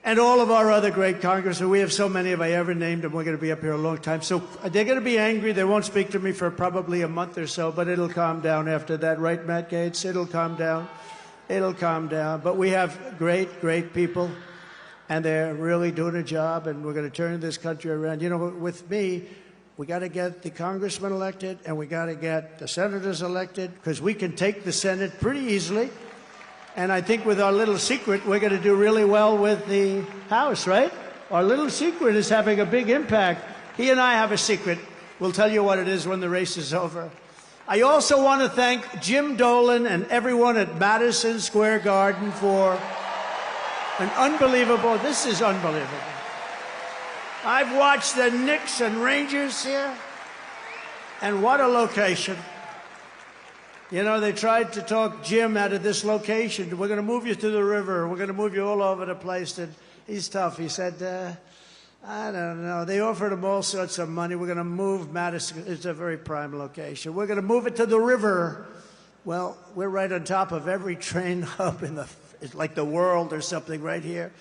And all of our other great congressmen. We have so many, if I ever named them, we're going to be up here a long time. So they're going to be angry. They won't speak to me for probably a month or so, but it'll calm down after that. Right, Matt Gaetz? It'll calm down. It'll calm down. But we have great, great people, and they're really doing a job, and we're going to turn this country around. You know, with me, we got to get the congressmen elected, and we got to get the senators elected, because we can take the Senate pretty easily. And I think with our little secret, we're going to do really well with the House, right? Our little secret is having a big impact. He and I have a secret. We'll tell you what it is when the race is over. I also want to thank Jim Dolan and everyone at Madison Square Garden for an unbelievable, this is unbelievable. I've watched the Knicks and Rangers here, and what a location. You know, they tried to talk Jim out of this location. We're going to move you to the river. We're going to move you all over the place. And he's tough. He said, I don't know. They offered him all sorts of money. We're going to move Madison. It's a very prime location. We're going to move it to the river. Well, we're right on top of every train hub in the, it's like the world or something right here.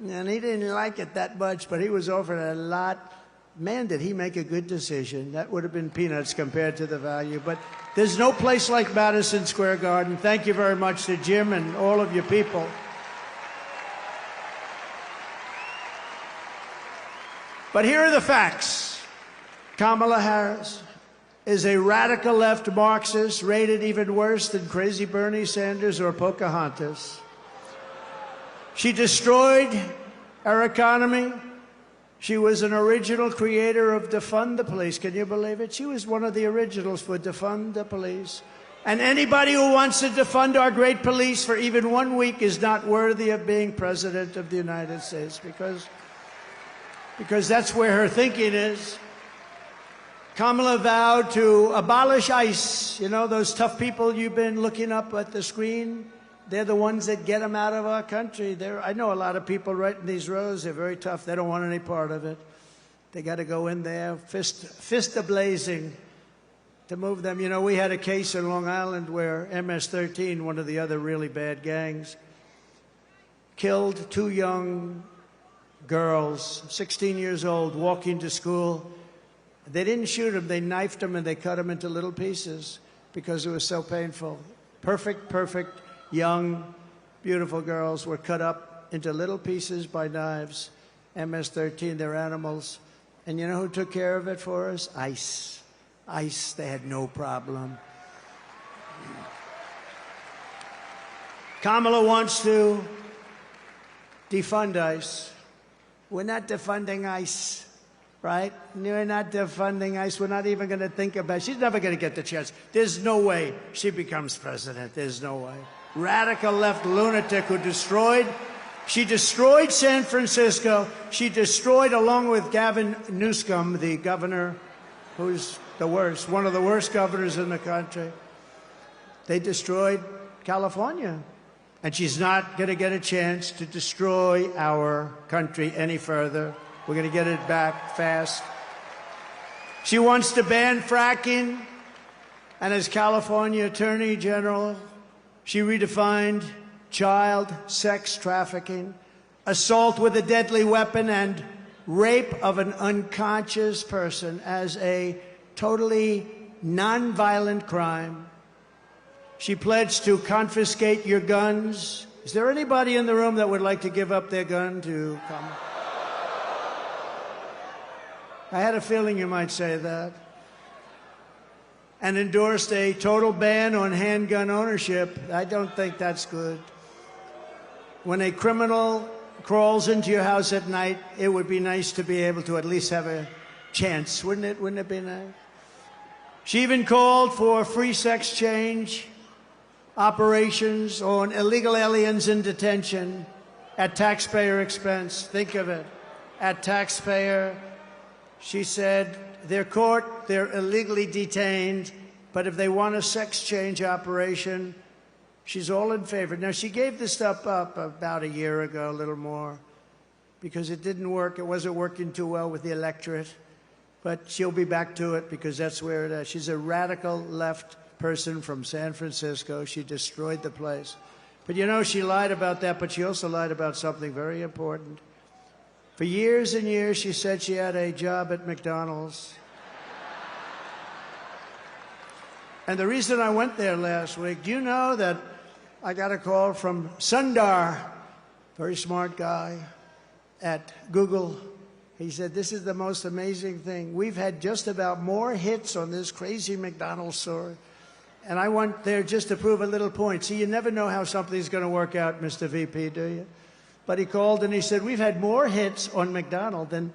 And he didn't like it that much, but he was offered a lot. Man, did he make a good decision. That would have been peanuts compared to the value. But there's no place like Madison Square Garden. Thank you very much to Jim and all of you people. But here are the facts. Kamala Harris is a radical left Marxist, rated even worse than crazy Bernie Sanders or Pocahontas. She destroyed our economy. She was an original creator of defund the police. Can you believe it? She was one of the originals for defund the police. And anybody who wants to defund our great police for even 1 week is not worthy of being president of the United States, because that's where her thinking is. Kamala vowed to abolish ICE. You know, those tough people you've been looking up at the screen? They're the ones that get them out of our country. I know a lot of people right in these rows. They're very tough. They don't want any part of it. They got to go in there, fist a-blazing, to move them. You know, we had a case in Long Island where MS-13, one of the other really bad gangs, killed 2 young girls, 16 years old, walking to school. They didn't shoot them. They knifed them and they cut them into little pieces because it was so painful. Perfect, young, beautiful girls were cut up into little pieces by knives. MS-13, they're animals. And you know who took care of it for us? ICE. ICE, they had no problem. Kamala wants to defund ICE. We're not defunding ICE, right? We're not defunding ICE. We're not even going to think about it. She's never going to get the chance. There's no way she becomes president. There's no way. Radical left lunatic who she destroyed San Francisco. She destroyed, along with Gavin Newsom, the governor, who's the worst, one of the worst governors in the country. They destroyed California. And she's not going to get a chance to destroy our country any further. We're going to get it back fast. She wants to ban fracking. And as California Attorney General, she redefined child sex trafficking, assault with a deadly weapon, and rape of an unconscious person as a totally nonviolent crime. She pledged to confiscate your guns. Is there anybody in the room that would like to give up their gun to come? I had a feeling you might say that. And endorsed a total ban on handgun ownership. I don't think that's good. When a criminal crawls into your house at night, it would be nice to be able to at least have a chance, wouldn't it? Wouldn't it be nice? She even called for free sex change operations on illegal aliens in detention at taxpayer expense. Think of it. At taxpayer. She said, they're caught, they're illegally detained, but if they want a sex change operation, she's all in favor. Now, she gave this stuff up about a year ago, a little more, because it didn't work. It wasn't working too well with the electorate. But she'll be back to it because that's where it is. She's a radical left person from San Francisco. She destroyed the place. But you know, she lied about that, but she also lied about something very important. For years and years, she said she had a job at McDonald's. And the reason I went there last week, do you know that I got a call from Sundar, very smart guy, at Google. He said, this is the most amazing thing. We've had just about more hits on this crazy McDonald's story. And I went there just to prove a little point. See, you never know how something's going to work out, Mr. VP, do you? But he called and he said, we've had more hits on McDonald's than,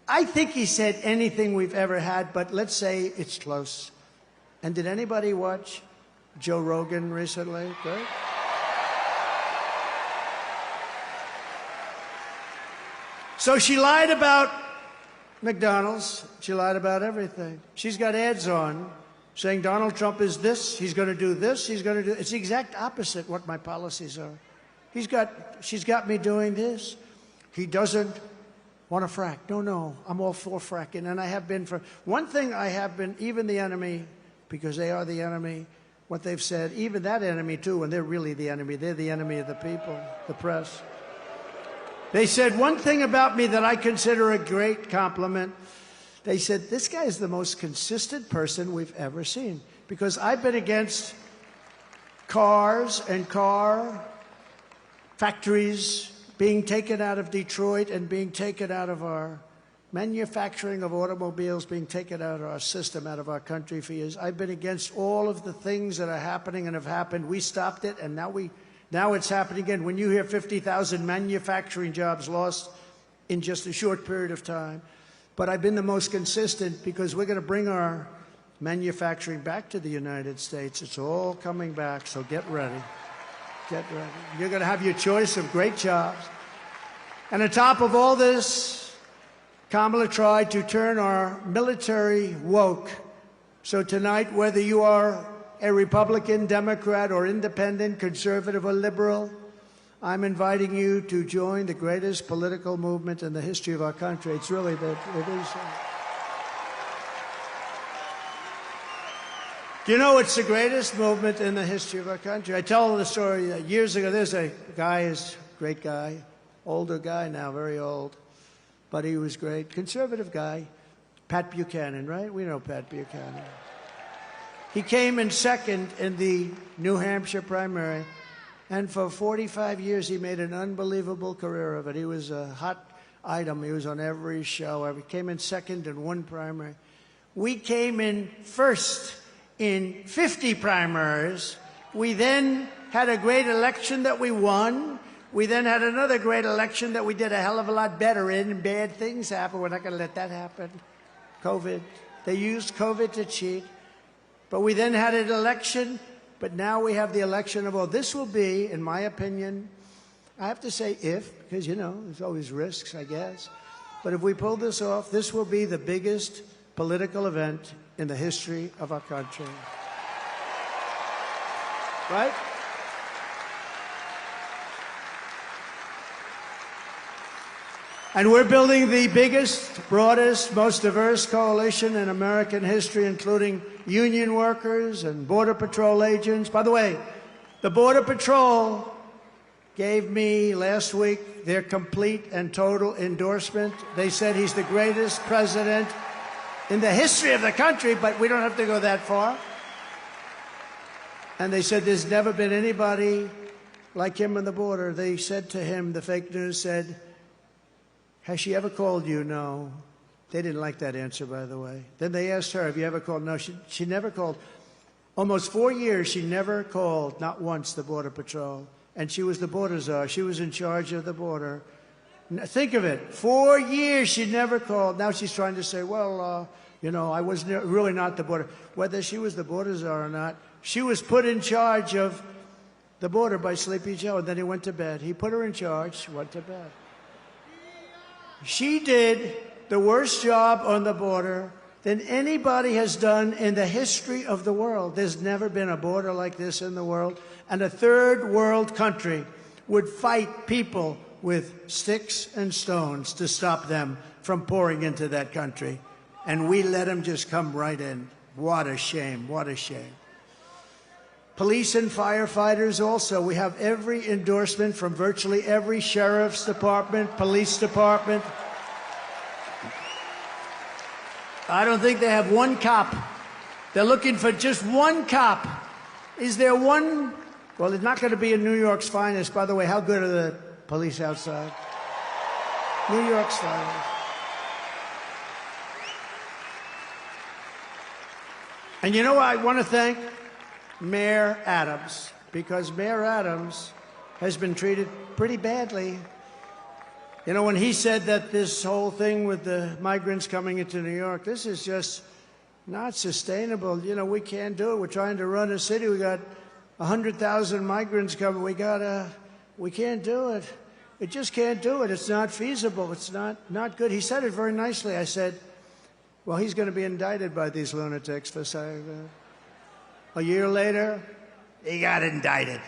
I think he said, anything we've ever had, but let's say it's close. And did anybody watch Joe Rogan recently? Right? So she lied about McDonald's. She lied about everything. She's got ads on saying Donald Trump is this, he's going to do this, he's going to do... It's the exact opposite what my policies are. She's got me doing this. He doesn't want to frack. No, I'm all for fracking, and I have been for... One thing I have been, even the enemy, because they are the enemy, what they've said, even that enemy too, and they're really the enemy, they're the enemy of the people, the press. They said one thing about me that I consider a great compliment. They said, this guy is the most consistent person we've ever seen, because I've been against cars and car factories being taken out of Detroit and being taken out of our manufacturing of automobiles, being taken out of our system, out of our country for years. I've been against all of the things that are happening and have happened. We stopped it, and now it's happening again. When you hear 50,000 manufacturing jobs lost in just a short period of time. But I've been the most consistent because we're going to bring our manufacturing back to the United States. It's all coming back, so get ready. Get ready. You're going to have your choice of great jobs. And on top of all this, Kamala tried to turn our military woke. So tonight, whether you are a Republican, Democrat, or independent, conservative, or liberal, I'm inviting you to join the greatest political movement in the history of our country. It's really it is. Do you know it's the greatest movement in the history of our country? I tell the story that years ago, there's a guy, a great guy, older guy now, very old, but he was great, conservative guy, Pat Buchanan, right? We know Pat Buchanan. He came in second in the New Hampshire primary, and for 45 years he made an unbelievable career of it. He was a hot item. He was on every show. He came in second in one primary. We came in first in 50 primaries. We then had a great election that we won. We then had another great election that we did a hell of a lot better in, and bad things happened. We're not going to let that happen. COVID. They used COVID to cheat. But we then had an election, but now we have the election of all. This will be, in my opinion, I have to say if, because, you know, there's always risks, I guess. But if we pull this off, this will be the biggest political event in the history of our country. Right? And we're building the biggest, broadest, most diverse coalition in American history, including union workers and Border Patrol agents. By the way, the Border Patrol gave me last week their complete and total endorsement. They said he's the greatest president in the history of the country, but we don't have to go that far. And they said there's never been anybody like him on the border. They said to him, the fake news said, has she ever called you? No. They didn't like that answer, by the way. Then they asked her, have you ever called? No, she never called. Almost 4 years, she never called, not once, the Border Patrol. And she was the border czar. She was in charge of the border. Think of it. 4 years, she never called. Now she's trying to say, well, you know, I was really not the border. Whether she was the border czar or not, she was put in charge of the border by Sleepy Joe, and then he went to bed. He put her in charge. She went to bed. She did the worst job on the border than anybody has done in the history of the world. There's never been a border like this in the world. And a third world country would fight people with sticks and stones to stop them from pouring into that country. And we let them just come right in. What a shame. What a shame. Police and firefighters also. We have every endorsement from virtually every sheriff's department, police department. I don't think they have one cop. They're looking for just one cop. Is there one? Well, it's not going to be in New York's finest. By the way, how good are the police outside? New York's finest. And you know, I want to thank Mayor Adams, because Mayor Adams has been treated pretty badly. You know, when he said that this whole thing with the migrants coming into New York, this is just not sustainable. You know, we can't do it. We're trying to run a city. We got 100,000 migrants coming. We can't do it. It just can't do it. It's not feasible. It's not good. He said it very nicely. I said, well, he's going to be indicted by these lunatics for saying that. A year later, he got indicted.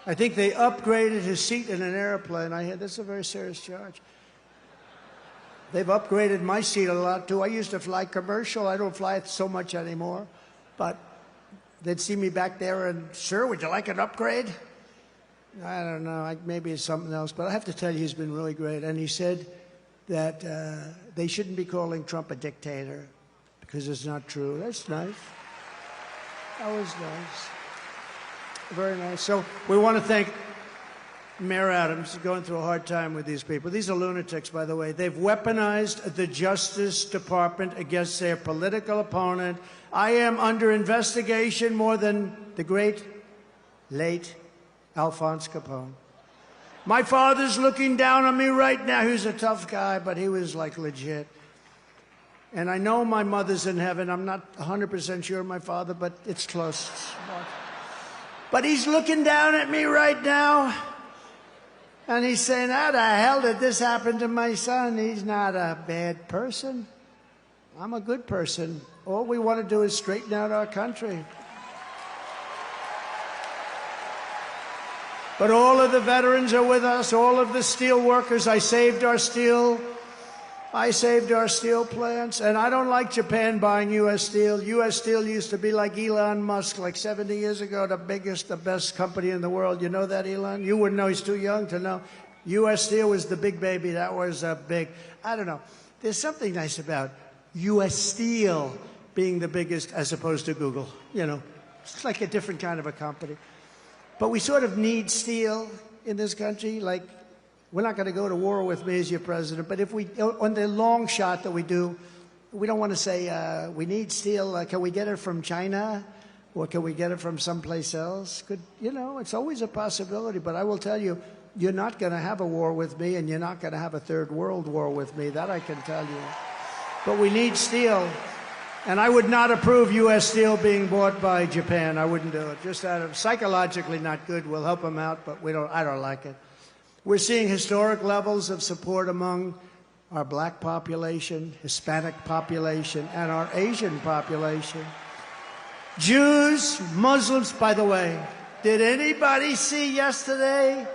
I think they upgraded his seat in an airplane. I heard that's a very serious charge. They've upgraded my seat a lot, too. I used to fly commercial. I don't fly it so much anymore. But they'd see me back there and, sir, would you like an upgrade? I don't know. Maybe it's something else. But I have to tell you, he's been really great. And he said that they shouldn't be calling Trump a dictator because it's not true. That's nice. That was nice. Very nice. So we want to thank Mayor Adams. Going through a hard time with these people. These are lunatics, by the way. They've weaponized the Justice Department against their political opponent. I am under investigation more than the great, late Alphonse Capone. My father's looking down on me right now. He was a tough guy, but he was like legit. And I know my mother's in heaven. I'm not 100% sure my father, but it's close. But he's looking down at me right now, and he's saying, how the hell did this happen to my son? He's not a bad person. I'm a good person. All we want to do is straighten out our country. But all of the veterans are with us, all of the steel workers. I saved our steel plants. And I don't like Japan buying U.S. steel. U.S. Steel used to be like Elon Musk, like 70 years ago, the biggest, the best company in the world. You know that, Elon? You wouldn't know. He's too young to know. U.S. Steel was the big baby. That was a big, I don't know. There's something nice about U.S. Steel being the biggest as opposed to Google. You know, it's like a different kind of a company. But we sort of need steel in this country. Like, we're not going to go to war with me as your president, but if we, on the long shot that we do, we don't want to say we need steel. Can we get it from China, or can we get it from someplace else? You know, it's always a possibility. But I will tell you, you're not going to have a war with me, and you're not going to have a third world war with me. That I can tell you. But we need steel. And I would not approve U.S. Steel being bought by Japan. I wouldn't do it. Just out of psychologically not good. We'll help them out, but I don't like it. We're seeing historic levels of support among our black population, Hispanic population, and our Asian population. Jews, Muslims, by the way, did anybody see yesterday?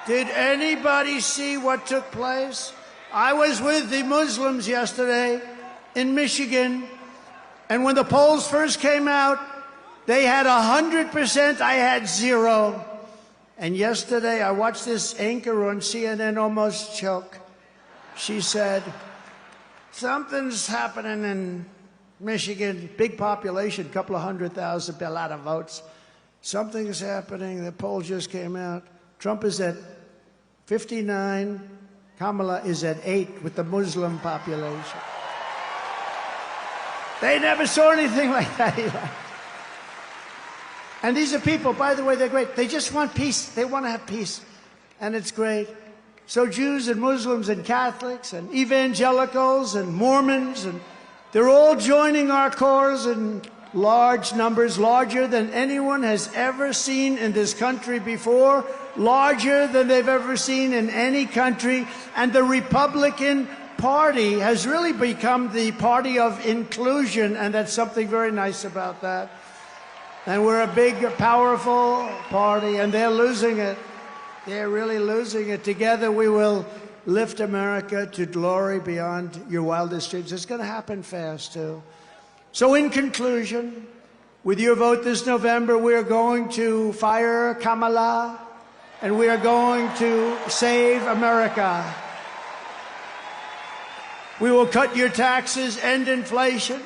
Did anybody see what took place? I was with the Muslims yesterday in Michigan. And when the polls first came out, they had 100%, I had 0. And yesterday, I watched this anchor on CNN almost choke. She said, something's happening in Michigan, big population, couple of 100,000, a lot of votes. Something's happening, the poll just came out. Trump is at 59, Kamala is at 8 with the Muslim population. They never saw anything like that, Eli. And these are people, by the way, they're great. They just want peace. They want to have peace. And it's great. So Jews and Muslims and Catholics and evangelicals and Mormons, and they're all joining our cause in large numbers, larger than anyone has ever seen in this country before, larger than they've ever seen in any country. And the Republican Party has really become the party of inclusion, and that's something very nice about that. And we're a big, powerful party, and they're losing it. They're really losing it. Together we will lift America to glory beyond your wildest dreams. It's going to happen fast, too. So in conclusion, with your vote this November, we are going to fire Kamala, and we are going to save America. We will cut your taxes, end inflation,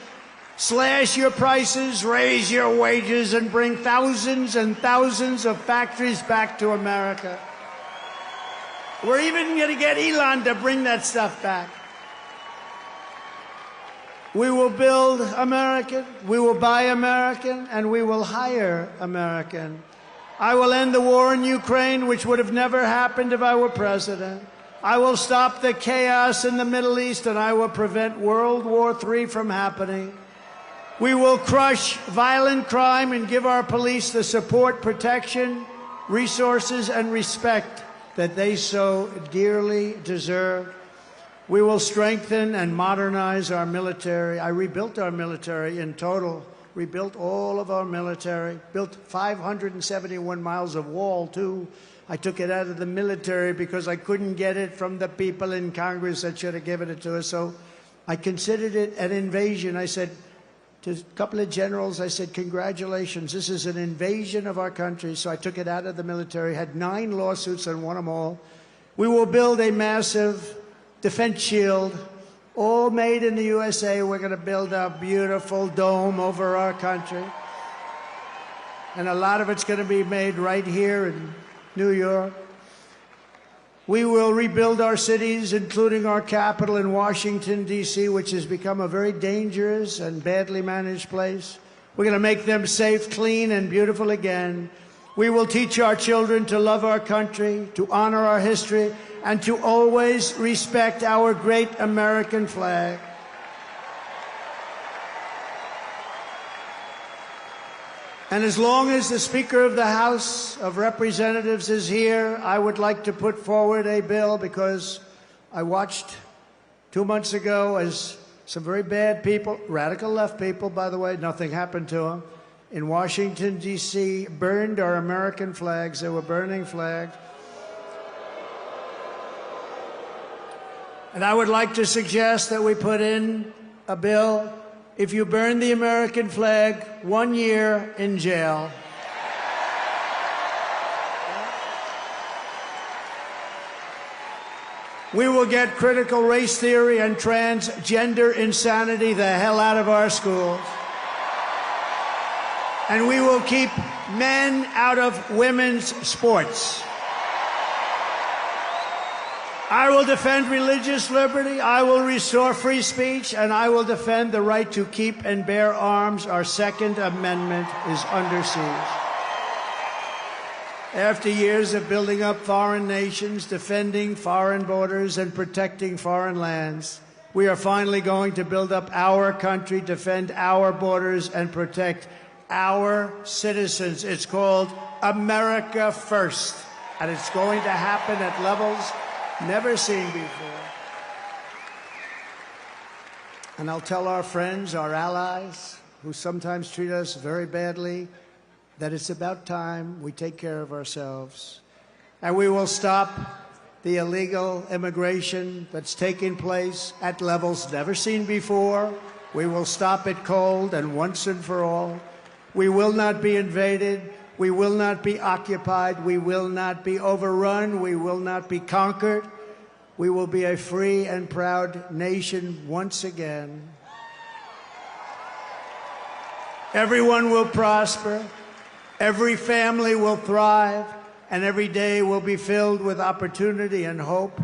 slash your prices, raise your wages, and bring thousands and thousands of factories back to America. We're even going to get Elon to bring that stuff back. We will build American, we will buy American, and we will hire American. I will end the war in Ukraine, which would have never happened if I were president. I will stop the chaos in the Middle East, and I will prevent World War III from happening. We will crush violent crime and give our police the support, protection, resources, and respect that they so dearly deserve. We will strengthen and modernize our military. I rebuilt our military in total, rebuilt all of our military, built 571 miles of wall, too. I took it out of the military because I couldn't get it from the people in Congress that should have given it to us. So I considered it an invasion. I said to a couple of generals, I said, congratulations, this is an invasion of our country. So I took it out of the military, had 9 lawsuits and won them all. We will build a massive defense shield, all made in the USA. We're going to build a beautiful dome over our country. And a lot of it's going to be made right here in New York. We will rebuild our cities, including our capital in Washington, D.C., which has become a very dangerous and badly managed place. We're going to make them safe, clean, and beautiful again. We will teach our children to love our country, to honor our history, and to always respect our great American flag. And as long as the Speaker of the House of Representatives is here, I would like to put forward a bill, because I watched 2 months ago as some very bad people, radical left people, by the way, nothing happened to them, in Washington, D.C., burned our American flags. They were burning flags. And I would like to suggest that we put in a bill, if you burn the American flag, 1 year in jail. We will get critical race theory and transgender insanity the hell out of our schools. And we will keep men out of women's sports. I will defend religious liberty, I will restore free speech, and I will defend the right to keep and bear arms. Our Second Amendment is under siege. After years of building up foreign nations, defending foreign borders, and protecting foreign lands, we are finally going to build up our country, defend our borders, and protect our citizens. It's called America First, and it's going to happen at levels never seen before. And I'll tell our friends, our allies, who sometimes treat us very badly, that it's about time we take care of ourselves. And we will stop the illegal immigration that's taking place at levels never seen before. We will stop it cold and once and for all. We will not be invaded. We will not be occupied. We will not be overrun. We will not be conquered. We will be a free and proud nation once again. Everyone will prosper. Every family will thrive. And every day will be filled with opportunity and hope.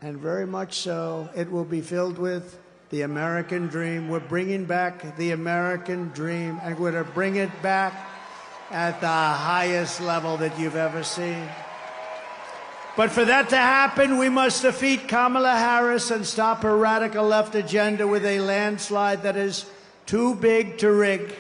And very much so, it will be filled with the American dream. We're bringing back the American dream, and we're going to bring it back at the highest level that you've ever seen. But for that to happen, we must defeat Kamala Harris and stop her radical left agenda with a landslide that is too big to rig.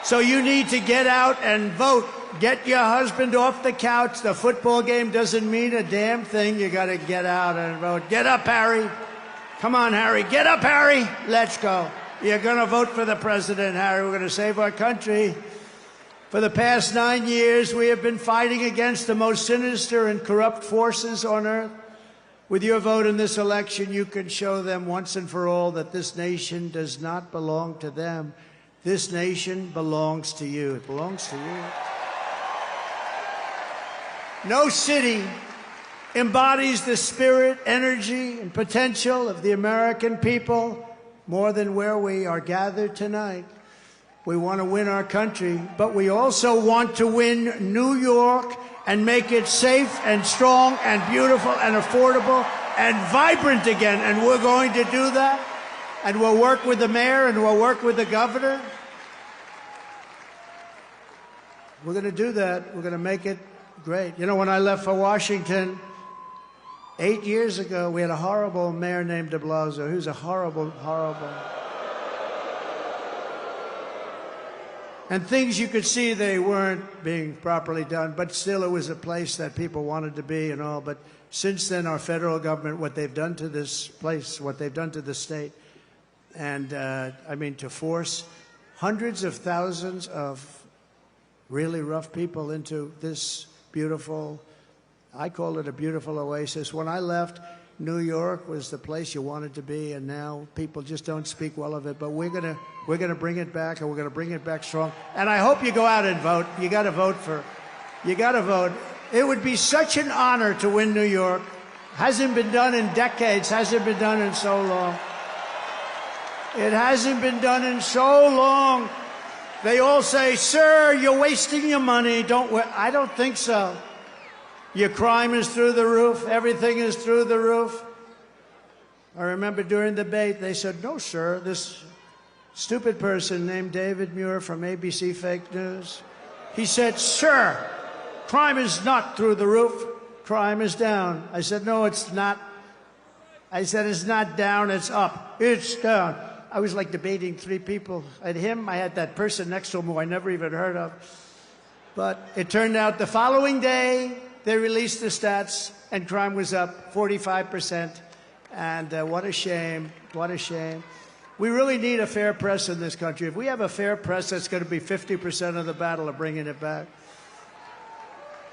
So you need to get out and vote. Get your husband off the couch. The football game doesn't mean a damn thing. You got to get out and vote. Get up, Harry. Come on, Harry. Get up, Harry. Let's go. You're going to vote for the president, Harry. We're going to save our country. For the past 9 years, we have been fighting against the most sinister and corrupt forces on earth. With your vote in this election, you can show them once and for all that this nation does not belong to them. This nation belongs to you. It belongs to you. No city embodies the spirit, energy, and potential of the American people more than where we are gathered tonight. We want to win our country, but we also want to win New York and make it safe and strong and beautiful and affordable and vibrant again. And we're going to do that. And we'll work with the mayor and we'll work with the governor. We're going to do that. We're going to make it great. You know, when I left for Washington 8 years ago, we had a horrible mayor named de Blasio. He was a horrible, horrible. And things you could see they weren't being properly done, but still it was a place that people wanted to be and all. But since then, our federal government, what they've done to this place, what they've done to the state, and I mean, to force hundreds of thousands of really rough people into this beautiful, I call it a beautiful oasis. When I left, New York was the place you wanted to be, and now people just don't speak well of it. But we're gonna bring it back, and we're gonna bring it back strong. And I hope you go out and vote. You got to vote for. You got to vote. It would be such an honor to win New York. Hasn't been done in decades. Hasn't been done in so long. It hasn't been done in so long. They all say, "Sir, you're wasting your money." I don't think so. Your crime is through the roof. Everything is through the roof. I remember during the debate, they said, "No, sir, this stupid person named David Muir from ABC Fake News." He said, "Sir, crime is not through the roof. Crime is down." I said, "No, it's not." I said, "It's not down, it's up." "It's down." I was like debating three people. I had him, I had that person next to him who I never even heard of. But it turned out the following day, they released the stats, and crime was up 45%. And what a shame, what a shame. We really need a fair press in this country. If we have a fair press, that's going to be 50% of the battle of bringing it back.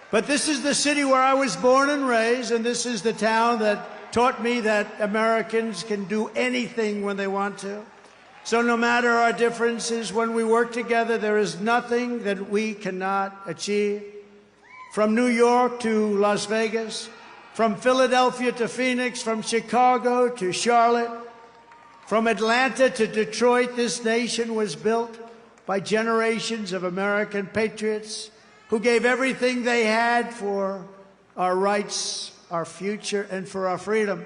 But this is the city where I was born and raised, and this is the town that taught me that Americans can do anything when they want to. So no matter our differences, when we work together, there is nothing that we cannot achieve. From New York to Las Vegas, from Philadelphia to Phoenix, from Chicago to Charlotte, from Atlanta to Detroit, this nation was built by generations of American patriots who gave everything they had for our rights, our future, and for our freedom.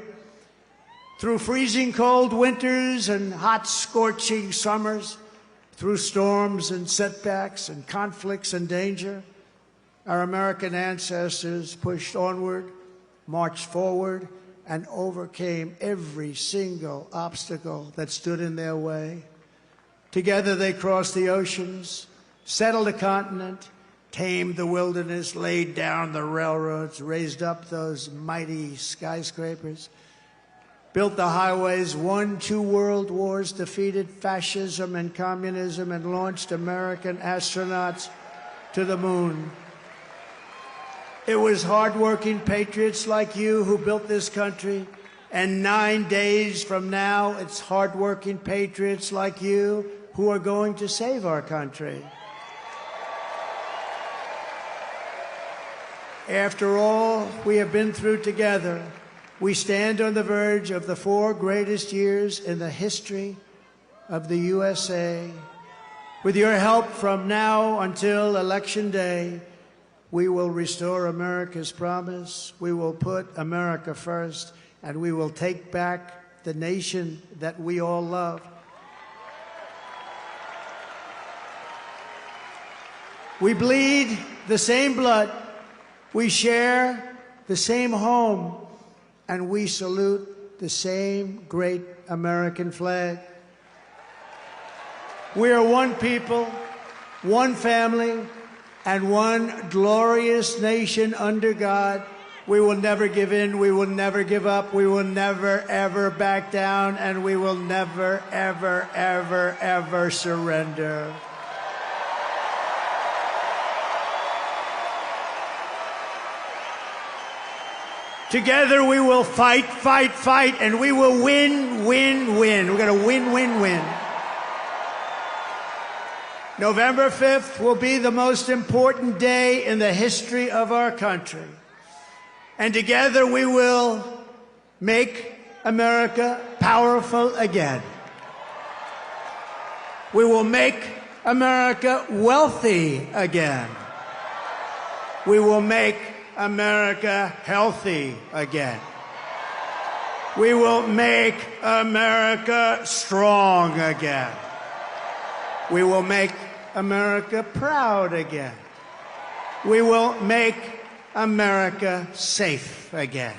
Through freezing cold winters and hot, scorching summers, through storms and setbacks and conflicts and danger, our American ancestors pushed onward, marched forward, and overcame every single obstacle that stood in their way. Together they crossed the oceans, settled a continent, tamed the wilderness, laid down the railroads, raised up those mighty skyscrapers, built the highways, won 2 world wars, defeated fascism and communism, and launched American astronauts to the moon. It was hardworking patriots like you who built this country, and 9 days from now, it's hardworking patriots like you who are going to save our country. After all we have been through together, we stand on the verge of the 4 greatest years in the history of the USA. With your help from now until Election Day, we will restore America's promise, we will put America first, and we will take back the nation that we all love. We bleed the same blood, we share the same home, and we salute the same great American flag. We are one people, one family, and one glorious nation under God. We will never give in, we will never give up, we will never, ever back down, and we will never, ever, ever, ever surrender. Together we will fight, fight, fight, and we will win, win, win. We're going to win, win, win. November 5th will be the most important day in the history of our country. And together we will make America powerful again. We will make America wealthy again. We will make America healthy again. We will make America strong again. We will make America proud again. We will make America safe again.